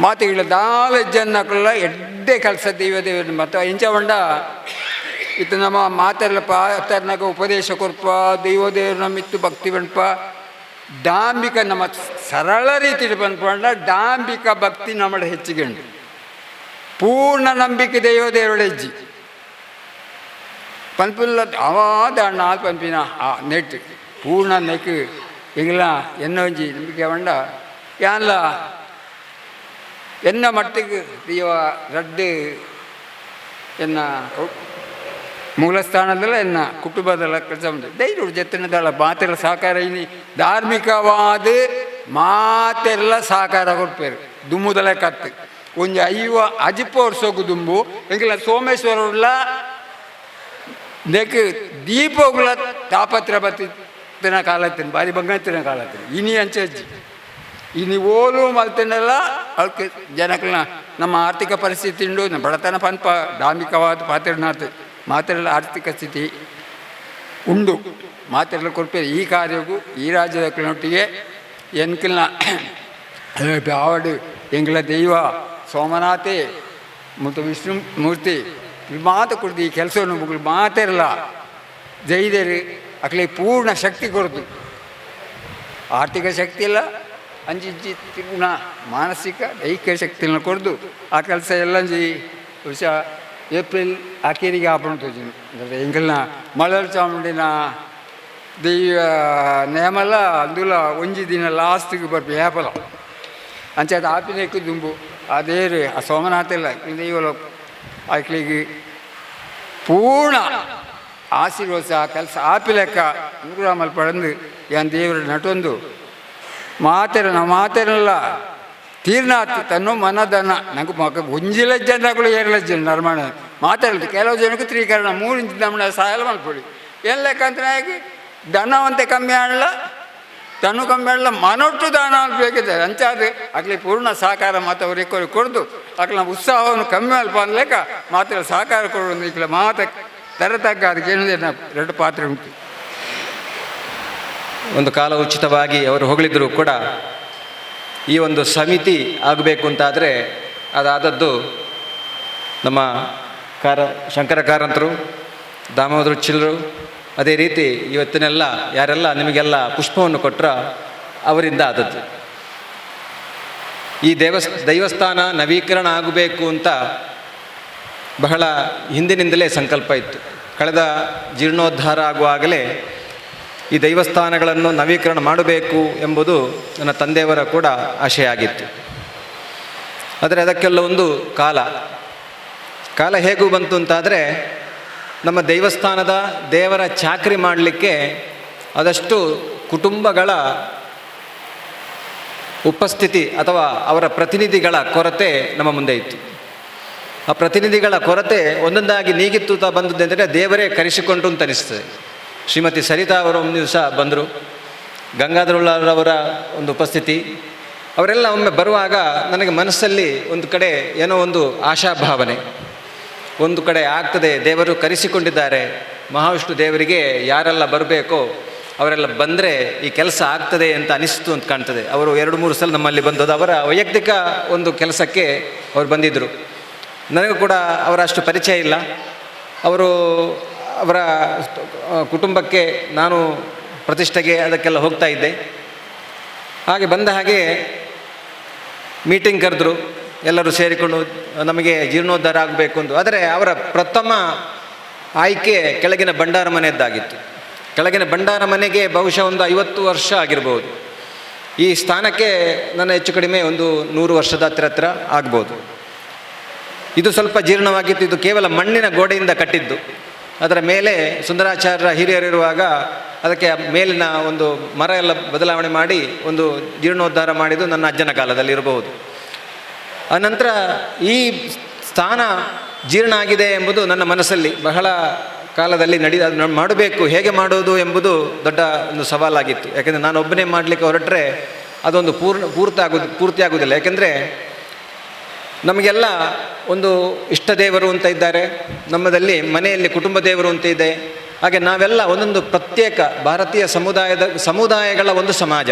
ಮಾತುಗಳ ದಾವೆ ಜನಕ್ಕಲ್ಲ ಎಡ್ಡೆ ಕೆಲಸ ದೇವದೇವರು ಮತ್ತು ಇಂಚವಂಡ ಇದು ನಮ್ಮ ಮಾತೆಲ್ಲ ಪಾತರ್ನಾಗ ಉಪದೇಶ ಕೊರ್ಪ ದೇವದೇವ್ರ ನಮ್ಮಿತ್ತು ಭಕ್ತಿ ಬಣ್ಪ ಡಾಂಬಿಕ ನಮ್ಮ ಸರಳ ರೀತಿಯಲ್ಲಿ ಬಂದ್ಕೊಂಡ ಡಾಂಬಿಕ ಭಕ್ತಿ ನಮ್ಮ ಹೆಚ್ಚಿಗೆ ಉಂಟು. ಪೂರ್ಣ ನಂಬಿಕೆ ದೇವದೇವರ ಹೆಜ್ಜಿ ಪನ್ಪುಲ್ಲ ಅವಾದ ನಾಲ್ ಪಂಪಿನ ನೆಟ್ ಪೂರ್ಣ ನೆಕ್ ಎಂಗ್ಲ ಎನ್ನೊಂಜಿ ನಂಬಿಕೆ ಬಂಡ ಯಾನ್ಲ ಎನ್ನ ಮಟ್ಟಿಗೆ ದೈವ ರಡ್ಡು ಎನ್ನ ಮೂಲಸ್ಥಾನದಲ್ಲ ಎನ್ನ ಕುಟುಂಬದಲ್ಲ ಕೆಲಸ ಉಂಟು ಧೈರ್ಯ ಜತ್ತನದಲ್ಲ ಮಾತೆಲ್ಲ ಸಹಕಾರ ಇನಿ ಧಾರ್ಮಿಕವಾದ ಮಾತೆಲ್ಲ ಸಹಕಾರ ಕೊಡ್ಪೇರು ದುಮ್ಮುದಲ್ಲ ಕತ್ತು ಒಂಜಿ ಅಜಿಪ್ಪ ವರ್ಷಕ್ಕೂ ದುಂಬು ಎಂಗಿಲ್ಲ ಸೋಮೇಶ್ವರ ನೆಕ್ ದೀಪಗಳ ತಾಪತ್ರ ಬತ್ತಿನ ಕಾಲತ್ತಿನ ಬಾರಿ ಬಂಗತ್ತಿನ ಕಾಲತ್ತಿನ ಇನಿ ಅಂಚಜ್ಜಿ ಇನಿ ಓಲು ಮಲ್ತನೆಲ್ಲ ಅವಕ್ಕೆ ಜನಕ್ಕನ್ನ ನಮ್ಮ ಆರ್ಥಿಕ ಪರಿಸ್ಥಿತಿ ಉಂಡು ನಮ್ಮ ಬಡತನ ಪಂಪ ಧಾರ್ಮಿಕವಾದ ಪಾತ್ರನಾಥ ಮಾತೆಲ್ಲ ಆರ್ಥಿಕ ಸ್ಥಿತಿ ಉಂಡು ಮಾತೆಲ್ಲ ಕೊಡ್ಪೇರು ಈ ಕಾರ್ಯಕ್ಕೂ ಈ ರಾಜ್ಯದೊಟ್ಟಿಗೆ ಎನ್ಕಿಲ್ನ ಆವಡು ಎಂಗ್ಲ ದೈವ ಸೋಮನಾಥೆ ಮತ್ತು ವಿಷ್ಣು ಮೂರ್ತಿ ಮಾತು ಕೊಡ್ದು ಈ ಕೆಲಸವನ್ನು ಮುಗಿಲು ಮಾತೆಲ್ಲ ಜೈದೇರು ಅಕ್ಲೆ ಪೂರ್ಣ ಶಕ್ತಿ ಕೊಡ್ದು ಆರ್ಥಿಕ ಶಕ್ತಿ ಇಲ್ಲ ಅಂಜಿ ಪೂರ್ಣ ಮಾನಸಿಕ ದೈಹಿಕ ಶಕ್ತಿಯನ್ನು ಕೊಡ್ದು ಆ ಕೆಲಸ ಎಲ್ಲಂಜಿ ವರ್ಷ ಏಪ್ರಿಲ್ ಆಖೇರಿಗೆ ಆಪಣ ತೋಜಿನ ಎಂಗಲ್ನ ಮಳಲ್ ಚಾಮುಂಡಿನ ದೈವ ನೇಮಲ್ಲ ಅಂದುಲ ಒಂಜಿ ದಿನ ಲಾಸ್ಟಿಗೆ ಬರ್ಪಿ ಏಪಲ ಅಂಚೆ ಆಪಿನಕ್ಕೆ ದುಂಬು ಅದೇ ರೀ ಆ ಸೋಮನಾಥ ಇಲ್ಲ ದೈವಲ ಆಕ್ಲಿಗೆ ಪೂರ್ಣ ಆಶೀರ್ವಾದ ಆ ಕೆಲಸ ಆಪಿಲೆಕ್ಕ ಅನುಗ್ರಹ ಪಡೆದು ಏನು ದೇವರ ನಟೊಂದು ಮಾತೆರಲ್ಲ ತೀರ್ನಾಥ್ ತನ್ನೋ ಮನದನ ನಂಗೆ ಮಗ ಒಂಜಿಲ ಜನಗಳು 2 ಲಕ್ಷ ಜನ ನಿರ್ಮಾಣ ಮಾತಾಡೋದು ಕೆಲವು ಜನಕ್ಕೆ ತ್ರೀಕರಣ 3 ಇಂಚ್ ನಮ್ಮನ್ನ ಸಾಯಲ್ಲ ಮಾಡ್ಕೊಳ್ಳಿ ಏನು ಲೆಕ್ಕಂತ ದನವಂತೆ ಕಮ್ಮಿ ಆಡಲ್ಲ ತನು ಕಮ್ಮಿ ಆಡಲ್ಲ ಮನೊಟ್ಟು ದಾನ ಬೇಕಿದ್ದಾರೆ ಅಂಚಾದ್ರೆ ಆಗ್ಲಿ ಪೂರ್ಣ ಸಹಕಾರ ಮಾತು ಅವ್ರಿಗೆ ಕೊಡ್ದು ಆಗ್ಲ ಉತ್ಸಾಹವನ್ನು ಕಮ್ಮಿ ಅಲ್ಪ ಅನ್ಲೇಕ ಮಾತ್ರ ಸಹಕಾರ ಕೊಡೋದು ಈಗಲ ಮಾತ ತರತಕ್ಕ ಅದಕ್ಕೆ ಏನಿದೆ 2 ಪಾತ್ರೆ ಉಂಟು. ಒಂದು ಕಾಲ ಉಚಿತವಾಗಿ ಅವರು ಹೊಗಳಿದ್ರು ಕೂಡ ಈ ಒಂದು ಸಮಿತಿ ಆಗಬೇಕು ಅಂತಾದರೆ ಅದಾದದ್ದು ನಮ್ಮ ಶಂಕರ ಕಾರಂತರು, ದಾಮೋದರ ಚಿಲ್ಲರು, ಅದೇ ರೀತಿ ಇವತ್ತಿನೆಲ್ಲ ಯಾರೆಲ್ಲ ನಿಮಗೆಲ್ಲ ಪುಷ್ಪವನ್ನು ಕೊಟ್ಟರ ಅವರಿಂದ ಆದದ್ದು. ಈ ದೈವಸ್ಥಾನ ನವೀಕರಣ ಆಗಬೇಕು ಅಂತ ಬಹಳ ಹಿಂದಿನಿಂದಲೇ ಸಂಕಲ್ಪ ಇತ್ತು. ಕಳೆದ ಜೀರ್ಣೋದ್ಧಾರ ಆಗುವಾಗಲೇ ಈ ದೈವಸ್ಥಾನಗಳನ್ನು ನವೀಕರಣ ಮಾಡಬೇಕು ಎಂಬುದು ನನ್ನ ತಂದೆಯವರ ಕೂಡ ಆಶಯ ಆಗಿತ್ತು. ಆದರೆ ಅದಕ್ಕೆಲ್ಲ ಒಂದು ಕಾಲ ಹೇಗೂ ಬಂತು ಅಂತಾದರೆ ನಮ್ಮ ದೇವಸ್ಥಾನದ ದೇವರ ಚಾಕರಿ ಮಾಡಲಿಕ್ಕೆ ಅದಷ್ಟು ಕುಟುಂಬಗಳ ಉಪಸ್ಥಿತಿ ಅಥವಾ ಅವರ ಪ್ರತಿನಿಧಿಗಳ ಕೊರತೆ ನಮ್ಮ ಮುಂದೆ ಇತ್ತು. ಆ ಪ್ರತಿನಿಧಿಗಳ ಕೊರತೆ ಒಂದೊಂದಾಗಿ ನೀಗಿತ್ತುತ್ತಾ ಬಂದದ್ದೆಂದರೆ ದೇವರೇ ಕರೆಸಿಕೊಂಡು ಅಂತ ಅನಿಸ್ತದೆ. ಶ್ರೀಮತಿ ಸರಿತಾ ಅವರು ಒಂದು ದಿವಸ ಬಂದರು, ಗಂಗಾಧರವರ ಒಂದು ಉಪಸ್ಥಿತಿ, ಅವರೆಲ್ಲ ಒಮ್ಮೆ ಬರುವಾಗ ನನಗೆ ಮನಸ್ಸಲ್ಲಿ ಒಂದು ಕಡೆ ಏನೋ ಒಂದು ಆಶಾಭಾವನೆ, ಒಂದು ಕಡೆ ಆಗ್ತದೆ, ದೇವರು ಕರೆಸಿಕೊಂಡಿದ್ದಾರೆ, ಮಹಾವಿಷ್ಣು ದೇವರಿಗೆ ಯಾರೆಲ್ಲ ಬರಬೇಕೋ ಅವರೆಲ್ಲ ಬಂದರೆ ಈ ಕೆಲಸ ಆಗ್ತದೆ ಅಂತ ಅನಿಸ್ತು ಅಂತ ಕಾಣ್ತದೆ. ಅವರು 2-3 ಸಲ ನಮ್ಮಲ್ಲಿ ಬಂದದ್ದು ಅವರ ವೈಯಕ್ತಿಕ ಒಂದು ಕೆಲಸಕ್ಕೆ ಅವರು ಬಂದಿದ್ದರು. ನನಗೂ ಕೂಡ ಅವರ ಅಷ್ಟು ಪರಿಚಯ ಇಲ್ಲ. ಅವರ ಕುಟುಂಬಕ್ಕೆ ನಾನು ಪ್ರತಿಷ್ಠೆಗೆ ಅದಕ್ಕೆಲ್ಲ ಹೋಗ್ತಾ ಇದ್ದೆ. ಹಾಗೆ ಬಂದ ಹಾಗೆ ಮೀಟಿಂಗ್ ಕರೆದ್ರು, ಎಲ್ಲರೂ ಸೇರಿಕೊಂಡು ನಮಗೆ ಜೀರ್ಣೋದ್ಧಾರ ಆಗಬೇಕು ಅಂತ. ಆದರೆ ಅವರ ಪ್ರಥಮ ಆಯ್ಕೆ ಕೆಳಗಿನ ಭಂಡಾರ ಮನೆಯದ್ದಾಗಿತ್ತು. ಕೆಳಗಿನ ಭಂಡಾರ ಮನೆಗೆ ಬಹುಶಃ ಒಂದು 50 ವರ್ಷ ಆಗಿರ್ಬೋದು. ಈ ಸ್ಥಾನಕ್ಕೆ ನನ್ನ ಹೆಚ್ಚು ಕಡಿಮೆ ಒಂದು 100 ವರ್ಷದ ಹತ್ತಿರ ಆಗ್ಬೋದು. ಇದು ಸ್ವಲ್ಪ ಜೀರ್ಣವಾಗಿತ್ತು. ಇದು ಕೇವಲ ಮಣ್ಣಿನ ಗೋಡೆಯಿಂದ ಕಟ್ಟಿದ್ದು. ಅದರ ಮೇಲೆ ಸುಂದರಾಚಾರ್ಯರ ಹಿರಿಯರಿರುವಾಗ ಅದಕ್ಕೆ ಮೇಲಿನ ಒಂದು ಮರ ಎಲ್ಲ ಬದಲಾವಣೆ ಮಾಡಿ ಒಂದು ಜೀರ್ಣೋದ್ಧಾರ ಮಾಡಿದ್ದು ನನ್ನ ಅಜ್ಜನ ಕಾಲದಲ್ಲಿ ಇರಬಹುದು. ಅನಂತರ ಈ ಸ್ಥಾನ ಜೀರ್ಣ ಆಗಿದೆ ಎಂಬುದು ನನ್ನ ಮನಸ್ಸಲ್ಲಿ ಬಹಳ ಕಾಲದಲ್ಲಿ ಅದು ಮಾಡಬೇಕು, ಹೇಗೆ ಮಾಡೋದು ಎಂಬುದು ದೊಡ್ಡ ಒಂದು ಸವಾಲಾಗಿತ್ತು. ಯಾಕೆಂದರೆ ನಾನು ಒಬ್ಬನೇ ಮಾಡಲಿಕ್ಕೆ ಹೊರಟ್ರೆ ಅದೊಂದು ಪೂರ್ತಿ ಆಗೋದಿಲ್ಲ. ಯಾಕೆಂದರೆ ನಮಗೆಲ್ಲ ಒಂದು ಇಷ್ಟ ದೇವರು ಅಂತ ಇದ್ದಾರೆ, ನಮ್ಮದಲ್ಲಿ ಮನೆಯಲ್ಲಿ ಕುಟುಂಬ ದೇವರು ಅಂತ ಇದೆ. ಹಾಗೆ ನಾವೆಲ್ಲ ಒಂದೊಂದು ಪ್ರತ್ಯೇಕ ಭಾರತೀಯ ಸಮುದಾಯಗಳ ಒಂದು ಸಮಾಜ.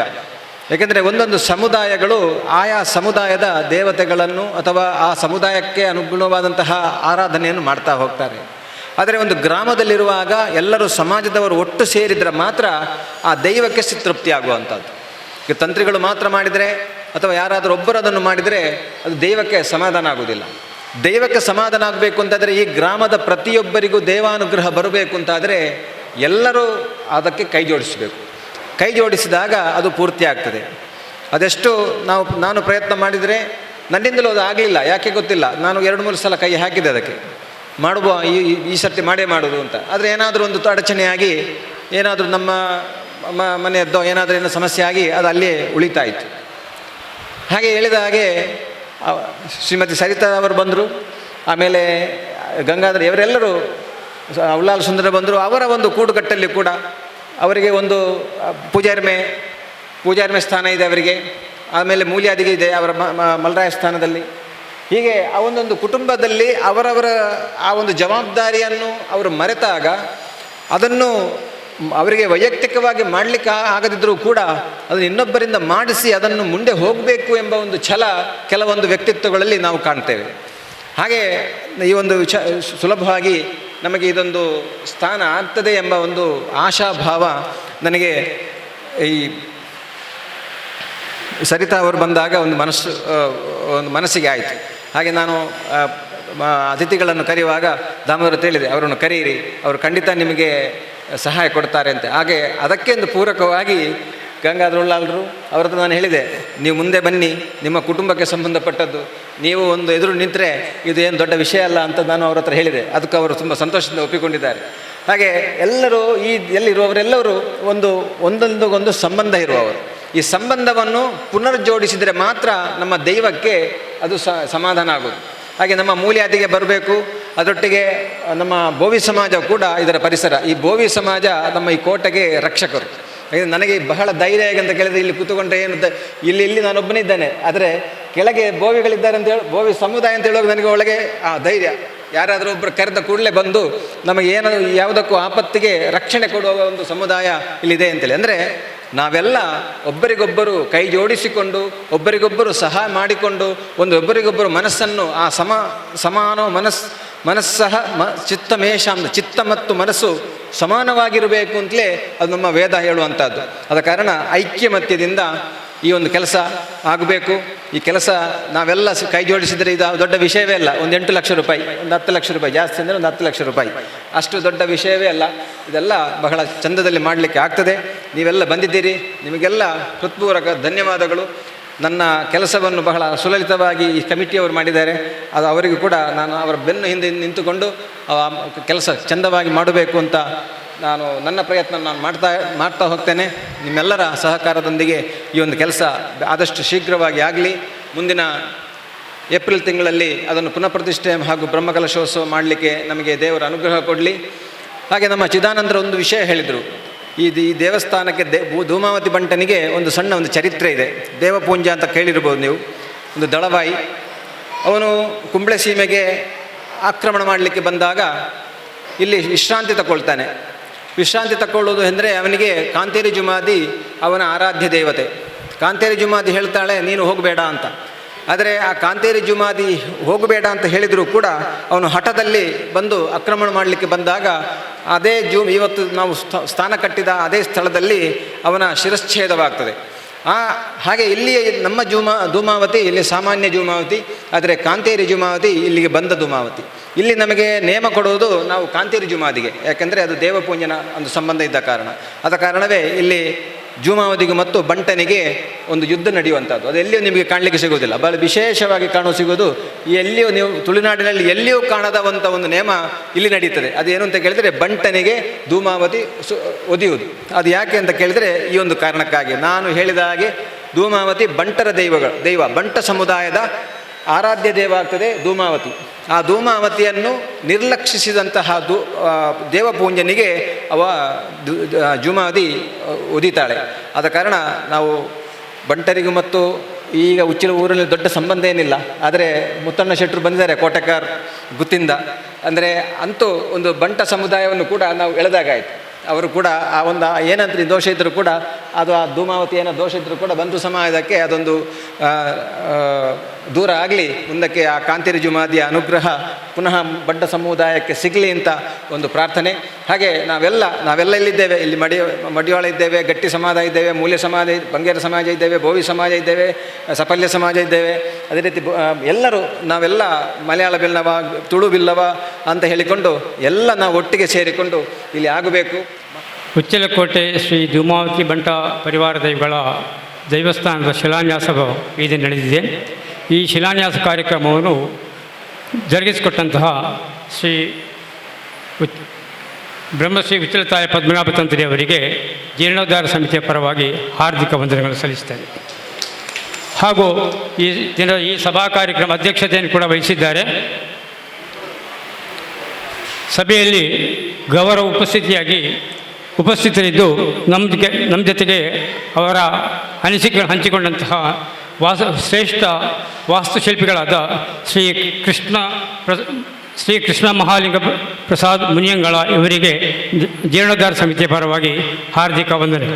ಏಕೆಂದರೆ ಒಂದೊಂದು ಸಮುದಾಯಗಳು ಆಯಾ ಸಮುದಾಯದ ದೇವತೆಗಳನ್ನು ಅಥವಾ ಆ ಸಮುದಾಯಕ್ಕೆ ಅನುಗುಣವಾದಂತಹ ಆರಾಧನೆಯನ್ನು ಮಾಡ್ತಾ ಹೋಗ್ತಾರೆ. ಆದರೆ ಒಂದು ಗ್ರಾಮದಲ್ಲಿರುವಾಗ ಎಲ್ಲರೂ ಸಮಾಜದವರು ಒಟ್ಟು ಸೇರಿದರೆ ಮಾತ್ರ ಆ ದೈವಕ್ಕೆ ತೃಪ್ತಿ ಆಗುವಂಥದ್ದು. ಈಗ ತಂತ್ರಿಗಳು ಮಾತ್ರ ಮಾಡಿದರೆ ಅಥವಾ ಯಾರಾದರೂ ಒಬ್ಬರು ಅದನ್ನು ಮಾಡಿದರೆ ಅದು ದೈವಕ್ಕೆ ಸಮಾಧಾನ ಆಗುವುದಿಲ್ಲ. ದೈವಕ್ಕೆ ಸಮಾಧಾನ ಆಗಬೇಕು ಅಂತಾದರೆ ಈ ಗ್ರಾಮದ ಪ್ರತಿಯೊಬ್ಬರಿಗೂ ದೇವಾನುಗ್ರಹ ಬರಬೇಕು ಅಂತಾದರೆ ಎಲ್ಲರೂ ಅದಕ್ಕೆ ಕೈ ಜೋಡಿಸಬೇಕು. ಕೈ ಜೋಡಿಸಿದಾಗ ಅದು ಪೂರ್ತಿ ಆಗ್ತದೆ. ಅದೆಷ್ಟು ನಾನು ಪ್ರಯತ್ನ ಮಾಡಿದರೆ ನನ್ನಿಂದಲೂ ಅದು ಆಗಲಿಲ್ಲ. ಯಾಕೆ ಗೊತ್ತಿಲ್ಲ, ನಾನು 2-3 ಸಲ ಕೈ ಹಾಕಿದೆ ಅದಕ್ಕೆ, ಮಾಡುವ ಈ ಸರ್ತಿ ಮಾಡೇ ಮಾಡೋದು ಅಂತ. ಆದರೆ ಏನಾದರೂ ಒಂದು ಅಡಚಣೆಯಾಗಿ ಏನಾದರೂ ನಮ್ಮ ಮನೆಯದ್ದೋ ಏನಾದರೂ ಸಮಸ್ಯೆ ಆಗಿ ಅದು ಅಲ್ಲೇ ಉಳಿತಾಯಿತು. ಹಾಗೆ ಹೇಳಿದ ಹಾಗೆ ಶ್ರೀಮತಿ ಸರಿತಾ ಅವರು ಬಂದರು, ಆಮೇಲೆ ಗಂಗಾಧರ ಇವರೆಲ್ಲರೂ, ಉಳ್ಳಾಲ ಸುಂದರ ಬಂದರು. ಅವರ ಒಂದು ಕೂಡುಕಟ್ಟಲ್ಲಿ ಕೂಡ ಅವರಿಗೆ ಒಂದು ಪೂಜಾರಿಮೆ ಸ್ಥಾನ ಇದೆ ಅವರಿಗೆ. ಆಮೇಲೆ ಮೂಲ್ಯಾದಿಗೆ ಇದೆ ಅವರ ಮಲರಾಯ ಸ್ಥಾನದಲ್ಲಿ. ಹೀಗೆ ಆ ಒಂದೊಂದು ಕುಟುಂಬದಲ್ಲಿ ಅವರವರ ಆ ಒಂದು ಜವಾಬ್ದಾರಿಯನ್ನು ಅವರು ಮರೆತಾಗ ಅದನ್ನು ಅವರಿಗೆ ವೈಯಕ್ತಿಕವಾಗಿ ಮಾಡಲಿಕ್ಕೆ ಆಗದಿದ್ದರೂ ಕೂಡ ಅದನ್ನು ಇನ್ನೊಬ್ಬರಿಂದ ಮಾಡಿಸಿ ಅದನ್ನು ಮುಂದೆ ಹೋಗಬೇಕು ಎಂಬ ಒಂದು ಛಲ ಕೆಲವೊಂದು ವ್ಯಕ್ತಿತ್ವಗಳಲ್ಲಿ ನಾವು ಕಾಣ್ತೇವೆ. ಹಾಗೆ ಈ ಒಂದು ಸುಲಭವಾಗಿ ನಮಗೆ ಇದೊಂದು ಸ್ಥಾನ ಆಗ್ತದೆ ಎಂಬ ಒಂದು ಆಶಾಭಾವ ನನಗೆ ಈ ಸರಿತಾ ಅವರು ಬಂದಾಗ ಒಂದು ಮನಸ್ಸಿಗೆ ಆಯಿತು. ಹಾಗೆ ನಾನು ಅತಿಥಿಗಳನ್ನು ಕರೆಯುವಾಗ ದಾಮೋದರ ಹೇಳಿದೆ, ಅವರನ್ನು ಕರೆಯಿರಿ, ಅವರು ಖಂಡಿತ ನಿಮಗೆ ಸಹಾಯ ಕೊಡ್ತಾರೆ ಅಂತ. ಹಾಗೆ ಅದಕ್ಕೆ ಒಂದು ಪೂರಕವಾಗಿ ಗಂಗಾಧರ ಉಳ್ಳಾಲರು ಅವ್ರ ಹತ್ರ ನಾನು ಹೇಳಿದೆ, ನೀವು ಮುಂದೆ ಬನ್ನಿ, ನಿಮ್ಮ ಕುಟುಂಬಕ್ಕೆ ಸಂಬಂಧಪಟ್ಟದ್ದು, ನೀವು ಒಂದು ಎದುರು ನಿಂತರೆ ಇದು ಏನು ದೊಡ್ಡ ವಿಷಯ ಅಲ್ಲ ಅಂತ ನಾನು ಅವ್ರ ಹತ್ರ ಹೇಳಿದೆ. ಅದಕ್ಕೆ ಅವರು ತುಂಬ ಸಂತೋಷದಿಂದ ಒಪ್ಪಿಕೊಂಡಿದ್ದಾರೆ. ಹಾಗೆ ಎಲ್ಲರೂ ಎಲ್ಲಿರುವವರೆಲ್ಲರೂ ಒಂದೊಂದು ಸಂಬಂಧ ಇರುವವರು. ಈ ಸಂಬಂಧವನ್ನು ಪುನರ್ಜೋಡಿಸಿದರೆ ಮಾತ್ರ ನಮ್ಮ ದೈವಕ್ಕೆ ಅದು ಸಮಾಧಾನ ಆಗೋದು. ಹಾಗೆ ನಮ್ಮ ಮೂಲ್ಯಾದಿಗೆ ಬರಬೇಕು, ಅದರೊಟ್ಟಿಗೆ ನಮ್ಮ ಬೋವಿ ಸಮಾಜ ಕೂಡ ಇದರ ಪರಿಸರ. ಈ ಬೋವಿ ಸಮಾಜ ನಮ್ಮ ಈ ಕೋಟೆಗೆ ರಕ್ಷಕರು. ನನಗೆ ಬಹಳ ಧೈರ್ಯ ಹೇಗೆ ಅಂತ ಕೇಳಿದರೆ, ಇಲ್ಲಿ ಕೂತ್ಕೊಂಡ್ರೆ ಏನು ಇಲ್ಲಿ ನಾನೊಬ್ಬನೇ ಇದ್ದೇನೆ, ಆದರೆ ಕೆಳಗೆ ಬೋವಿಗಳಿದ್ದಾರೆ ಅಂತ ಹೇಳಿ ಬೋವಿ ಸಮುದಾಯ ಅಂತ ಹೇಳುವಾಗ ನನಗೆ ಒಳಗೆ ಆ ಧೈರ್ಯ, ಯಾರಾದರೂ ಒಬ್ಬರು ಕರೆದ ಕೂಡಲೇ ಬಂದು ನಮಗೆ ಯಾವುದಕ್ಕೂ ಆಪತ್ತಿಗೆ ರಕ್ಷಣೆ ಕೊಡುವ ಒಂದು ಸಮುದಾಯ ಇಲ್ಲಿದೆ ಅಂತೇಳಿ. ಅಂದರೆ ನಾವೆಲ್ಲ ಒಬ್ಬರಿಗೊಬ್ಬರು ಕೈ ಜೋಡಿಸಿಕೊಂಡು ಒಬ್ಬರಿಗೊಬ್ಬರು ಸಹಾಯ ಮಾಡಿಕೊಂಡು ಒಬ್ಬರಿಗೊಬ್ಬರು ಮನಸ್ಸನ್ನು ಆ ಸಮಾನೋ ಮನಸ್ಸಹ ಚಿತ್ತಮೇಶಾಂ, ಚಿತ್ತ ಮತ್ತು ಮನಸ್ಸು ಸಮಾನವಾಗಿರಬೇಕು ಅಂತಲೇ ಅದು ನಮ್ಮ ವೇದ ಹೇಳುವಂಥದ್ದು. ಆದ ಕಾರಣ ಐಕ್ಯಮತ್ಯದಿಂದ ಈ ಒಂದು ಕೆಲಸ ಆಗಬೇಕು. ಈ ಕೆಲಸ ನಾವೆಲ್ಲ ಕೈ ಜೋಡಿಸಿದರೆ ಇದು ದೊಡ್ಡ ವಿಷಯವೇ ಅಲ್ಲ. ಒಂದು 8 ಲಕ್ಷ ರೂಪಾಯಿ, ಒಂದು 10 ಲಕ್ಷ ರೂಪಾಯಿ, ಜಾಸ್ತಿ ಅಂದರೆ ಒಂದು 10 ಲಕ್ಷ ರೂಪಾಯಿ, ಅಷ್ಟು ದೊಡ್ಡ ವಿಷಯವೇ ಅಲ್ಲ. ಇದೆಲ್ಲ ಬಹಳ ಚಂದದಲ್ಲಿ ಮಾಡಲಿಕ್ಕೆ ಆಗ್ತದೆ. ನೀವೆಲ್ಲ ಬಂದಿದ್ದೀರಿ, ನಿಮಗೆಲ್ಲ ಹೃತ್ಪೂರ್ವಕ ಧನ್ಯವಾದಗಳು. ನನ್ನ ಕೆಲಸವನ್ನು ಬಹಳ ಸುಲಲಿತವಾಗಿ ಈ ಕಮಿಟಿಯವರು ಮಾಡಿದ್ದಾರೆ. ಅದು ಅವರಿಗೂ ಕೂಡ ನಾನು ಅವರ ಬೆನ್ನು ಹಿಂದೆ ನಿಂತುಕೊಂಡು ಕೆಲಸ ಚಂದವಾಗಿ ಮಾಡಬೇಕು ಅಂತ ನನ್ನ ಪ್ರಯತ್ನ ನಾನು ಮಾಡ್ತಾ ಹೋಗ್ತೇನೆ. ನಿಮ್ಮೆಲ್ಲರ ಸಹಕಾರದೊಂದಿಗೆ ಈ ಒಂದು ಕೆಲಸ ಆದಷ್ಟು ಶೀಘ್ರವಾಗಿ ಆಗಲಿ. ಮುಂದಿನ ಏಪ್ರಿಲ್ ತಿಂಗಳಲ್ಲಿ ಅದನ್ನು ಪುನಃ ಪ್ರತಿಷ್ಠೆ ಹಾಗೂ ಬ್ರಹ್ಮಕಲಶೋತ್ಸವ ಮಾಡಲಿಕ್ಕೆ ನಮಗೆ ದೇವರ ಅನುಗ್ರಹ ಕೊಡಲಿ. ಹಾಗೆ ನಮ್ಮ ಚಿದಾನಂದರ ಒಂದು ವಿಷಯ ಹೇಳಿದರು. ಈ ದೇವಸ್ಥಾನಕ್ಕೆ ಧೂಮಾವತಿ ಬಂಟನಿಗೆ ಒಂದು ಸಣ್ಣ ಒಂದು ಚರಿತ್ರೆ ಇದೆ. ದೇವಪೂಂಜ ಅಂತ ಕೇಳಿರ್ಬೋದು ನೀವು. ಒಂದು ದಳವಾಯಿ, ಅವನು ಕುಂಬಳೆ ಸೀಮೆಗೆ ಆಕ್ರಮಣ ಮಾಡಲಿಕ್ಕೆ ಬಂದಾಗ ಇಲ್ಲಿ ವಿಶ್ರಾಂತಿ ತಗೊಳ್ತಾನೆ. ವಿಶ್ರಾಂತಿ ತಗೊಳ್ಳೋದು ಅಂದರೆ ಅವನಿಗೆ ಕಾಂತೇರಿ ಜುಮಾದಿ ಅವನ ಆರಾಧ್ಯ ದೇವತೆ. ಕಾಂತೇರಿ ಜುಮಾದಿ ಹೇಳ್ತಾಳೆ ನೀನು ಹೋಗಬೇಡ ಅಂತ. ಆದರೆ ಆ ಕಾಂತೇರಿ ಜುಮಾದಿ ಹೋಗಬೇಡ ಅಂತ ಹೇಳಿದರೂ ಕೂಡ ಅವನು ಹಠದಲ್ಲಿ ಬಂದು ಆಕ್ರಮಣ ಮಾಡಲಿಕ್ಕೆ ಬಂದಾಗ ಅದೇ ಇವತ್ತು ನಾವು ಸ್ಥಾನ ಕಟ್ಟಿದ ಅದೇ ಸ್ಥಳದಲ್ಲಿ ಅವನ ಶಿರಚ್ಛೇದವಾಗ್ತದೆ. ಹಾಗೆ ಇಲ್ಲಿ ನಮ್ಮ ಧೂಮಾವತಿ ಇಲ್ಲಿ ಸಾಮಾನ್ಯ ಧೂಮಾವತಿ, ಆದರೆ ಕಾಂತೇರಿ ಜುಮಾವತಿ ಇಲ್ಲಿಗೆ ಬಂದ ಧೂಮಾವತಿ. ಇಲ್ಲಿ ನಮಗೆ ನೇಮ ಕೊಡುವುದು ನಾವು ಕಾಂತೇರಿ ಜುಮಾದಿಗೆ, ಯಾಕೆಂದರೆ ಅದು ದೇವಪೂಂಜನ ಒಂದು ಸಂಬಂಧ ಇದ್ದ ಕಾರಣ. ಆದ ಕಾರಣವೇ ಇಲ್ಲಿ ಜೂಮಾವತಿಗೂ ಮತ್ತು ಬಂಟನಿಗೆ ಒಂದು ಯುದ್ಧ ನಡೆಯುವಂಥದ್ದು. ಅದು ಎಲ್ಲಿಯೂ ನಿಮಗೆ ಕಾಣಲಿಕ್ಕೆ ಸಿಗೋದಿಲ್ಲ. ಬಹಳ ವಿಶೇಷವಾಗಿ ಕಾಣೋ ಸಿಗೋದು ಎಲ್ಲಿಯೂ ನೀವು ತುಳುನಾಡಿನಲ್ಲಿ ಎಲ್ಲಿಯೂ ಕಾಣದವಂಥ ಒಂದು ನೇಮ ಇಲ್ಲಿ ನಡೀತದೆ. ಅದೇನು ಅಂತ ಕೇಳಿದರೆ ಬಂಟನಿಗೆ ಧೂಮಾವತಿ ಒದಿಯುವುದು. ಅದು ಯಾಕೆ ಅಂತ ಕೇಳಿದರೆ ಈ ಒಂದು ಕಾರಣಕ್ಕಾಗಿ ನಾನು ಹೇಳಿದ ಹಾಗೆ ಧೂಮಾವತಿ ಬಂಟರ ದೈವ ಬಂಟ ಸಮುದಾಯದ ಆರಾಧ್ಯ ದೇವ ಆಗ್ತದೆ ಧೂಮಾವತಿ. ಆ ಧೂಮಾವತಿಯನ್ನು ನಿರ್ಲಕ್ಷಿಸಿದಂತಹ ದೇವಪೂಂಜನಿಗೆ ಜೂಮಾವತಿ ಒದಿತಾಳೆ. ಆದ ಕಾರಣ ನಾವು ಬಂಟರಿಗೂ ಮತ್ತು ಈಗ ಉಚ್ಚಿಲ ಊರಲ್ಲಿ ದೊಡ್ಡ ಸಂಬಂಧ ಏನಿಲ್ಲ. ಆದರೆ ಮುತ್ತಣ್ಣ ಶೆಟ್ಟರು ಬಂದಿದ್ದಾರೆ ಕೋಟೆಕಾರ್ ಗುತ್ತಿಂದ. ಅಂದರೆ ಅಂತೂ ಒಂದು ಬಂಟ ಸಮುದಾಯವನ್ನು ಕೂಡ ನಾವು ಎಳೆದಾಗಾಯಿತು. ಅವರು ಕೂಡ ಆ ಒಂದು ಏನಂತ ದೋಷ ಇದ್ದರೂ ಕೂಡ ಅದು ಆ ಧೂಮಾವತಿ ಏನೋ ದೋಷ ಇದ್ದರೂ ಕೂಡ ಬಂಧು ಸಮಾಜಕ್ಕೆ ಅದೊಂದು ದೂರ ಆಗಲಿ, ಮುಂದಕ್ಕೆ ಆ ಕಾಂತಿರಿ ಜುಮಾದಿಯ ಅನುಗ್ರಹ ಪುನಃ ಬಂಟ ಸಮುದಾಯಕ್ಕೆ ಸಿಗಲಿ ಅಂತ ಒಂದು ಪ್ರಾರ್ಥನೆ. ಹಾಗೆ ನಾವೆಲ್ಲ ಇಲ್ಲಿದ್ದೇವೆ. ಇಲ್ಲಿ ಮಡಿವಾಳ ಇದ್ದೇವೆ, ಗಟ್ಟಿ ಸಮಾಜ ಇದ್ದೇವೆ, ಮೂಲ್ಯ ಸಮಾಜ, ಬಂಗೇರ ಸಮಾಜ ಇದ್ದೇವೆ, ಬೋವಿ ಸಮಾಜ ಇದ್ದೇವೆ, ಸಫಲ್ಯ ಸಮಾಜ ಇದ್ದೇವೆ. ಅದೇ ರೀತಿ ನಾವೆಲ್ಲ ಮಲಯಾಳ ಬಿಲ್ಲವ, ತುಳು ಬಿಲ್ಲವ ಅಂತ ಹೇಳಿಕೊಂಡು ಎಲ್ಲ ನಾವು ಒಟ್ಟಿಗೆ ಸೇರಿಕೊಂಡು ಇಲ್ಲಿ ಆಗಬೇಕು. ಉಚ್ಚಲಕೋಟೆ ಶ್ರೀ ಧೂಮಾವತಿ ಬಂಟ ಪರಿವಾರ ದೈವಗಳ ದೈವಸ್ಥಾನದ ಶಿಲಾನ್ಯಾಸವು ಈ ದಿನ ನಡೆದಿದೆ. ಈ ಶಿಲಾನ್ಯಾಸ ಕಾರ್ಯಕ್ರಮವನ್ನು ಜರುಗಿಸಿಕೊಟ್ಟಂತಹ ಶ್ರೀ ಬ್ರಹ್ಮಶ್ರೀ ವಿಠಲತಾಯ ಪದ್ಮನಾಭ ತಂತ್ರಿ ಅವರಿಗೆ ಜೀರ್ಣೋದ್ಧಾರ ಸಮಿತಿಯ ಪರವಾಗಿ ಹಾರ್ದಿಕ ವಂದನೆಗಳನ್ನು ಸಲ್ಲಿಸುತ್ತೇನೆ. ಹಾಗೂ ಈ ಸಭಾ ಕಾರ್ಯಕ್ರಮ ಅಧ್ಯಕ್ಷತೆಯನ್ನು ಕೂಡ ವಹಿಸಿದ್ದಾರೆ. ಸಭೆಯಲ್ಲಿ ಗೌರವ ಉಪಸ್ಥಿತರಿದ್ದು ನಮ್ಮ ಜೊತೆಗೆ ಅವರ ಅನಿಸಿಕೆ ಹಂಚಿಕೊಂಡಂತಹ ಶ್ರೇಷ್ಠ ವಾಸ್ತುಶಿಲ್ಪಿಗಳಾದ ಶ್ರೀ ಕೃಷ್ಣ ಮಹಾಲಿಂಗ ಪ್ರಸಾದ್ ಮುನಿಯಂಗಳ ಇವರಿಗೆ ಜೀರ್ಣೋದ್ಧಾರ ಸಮಿತಿಯ ಪರವಾಗಿ ಹಾರ್ದಿಕ ವಂದನೆ.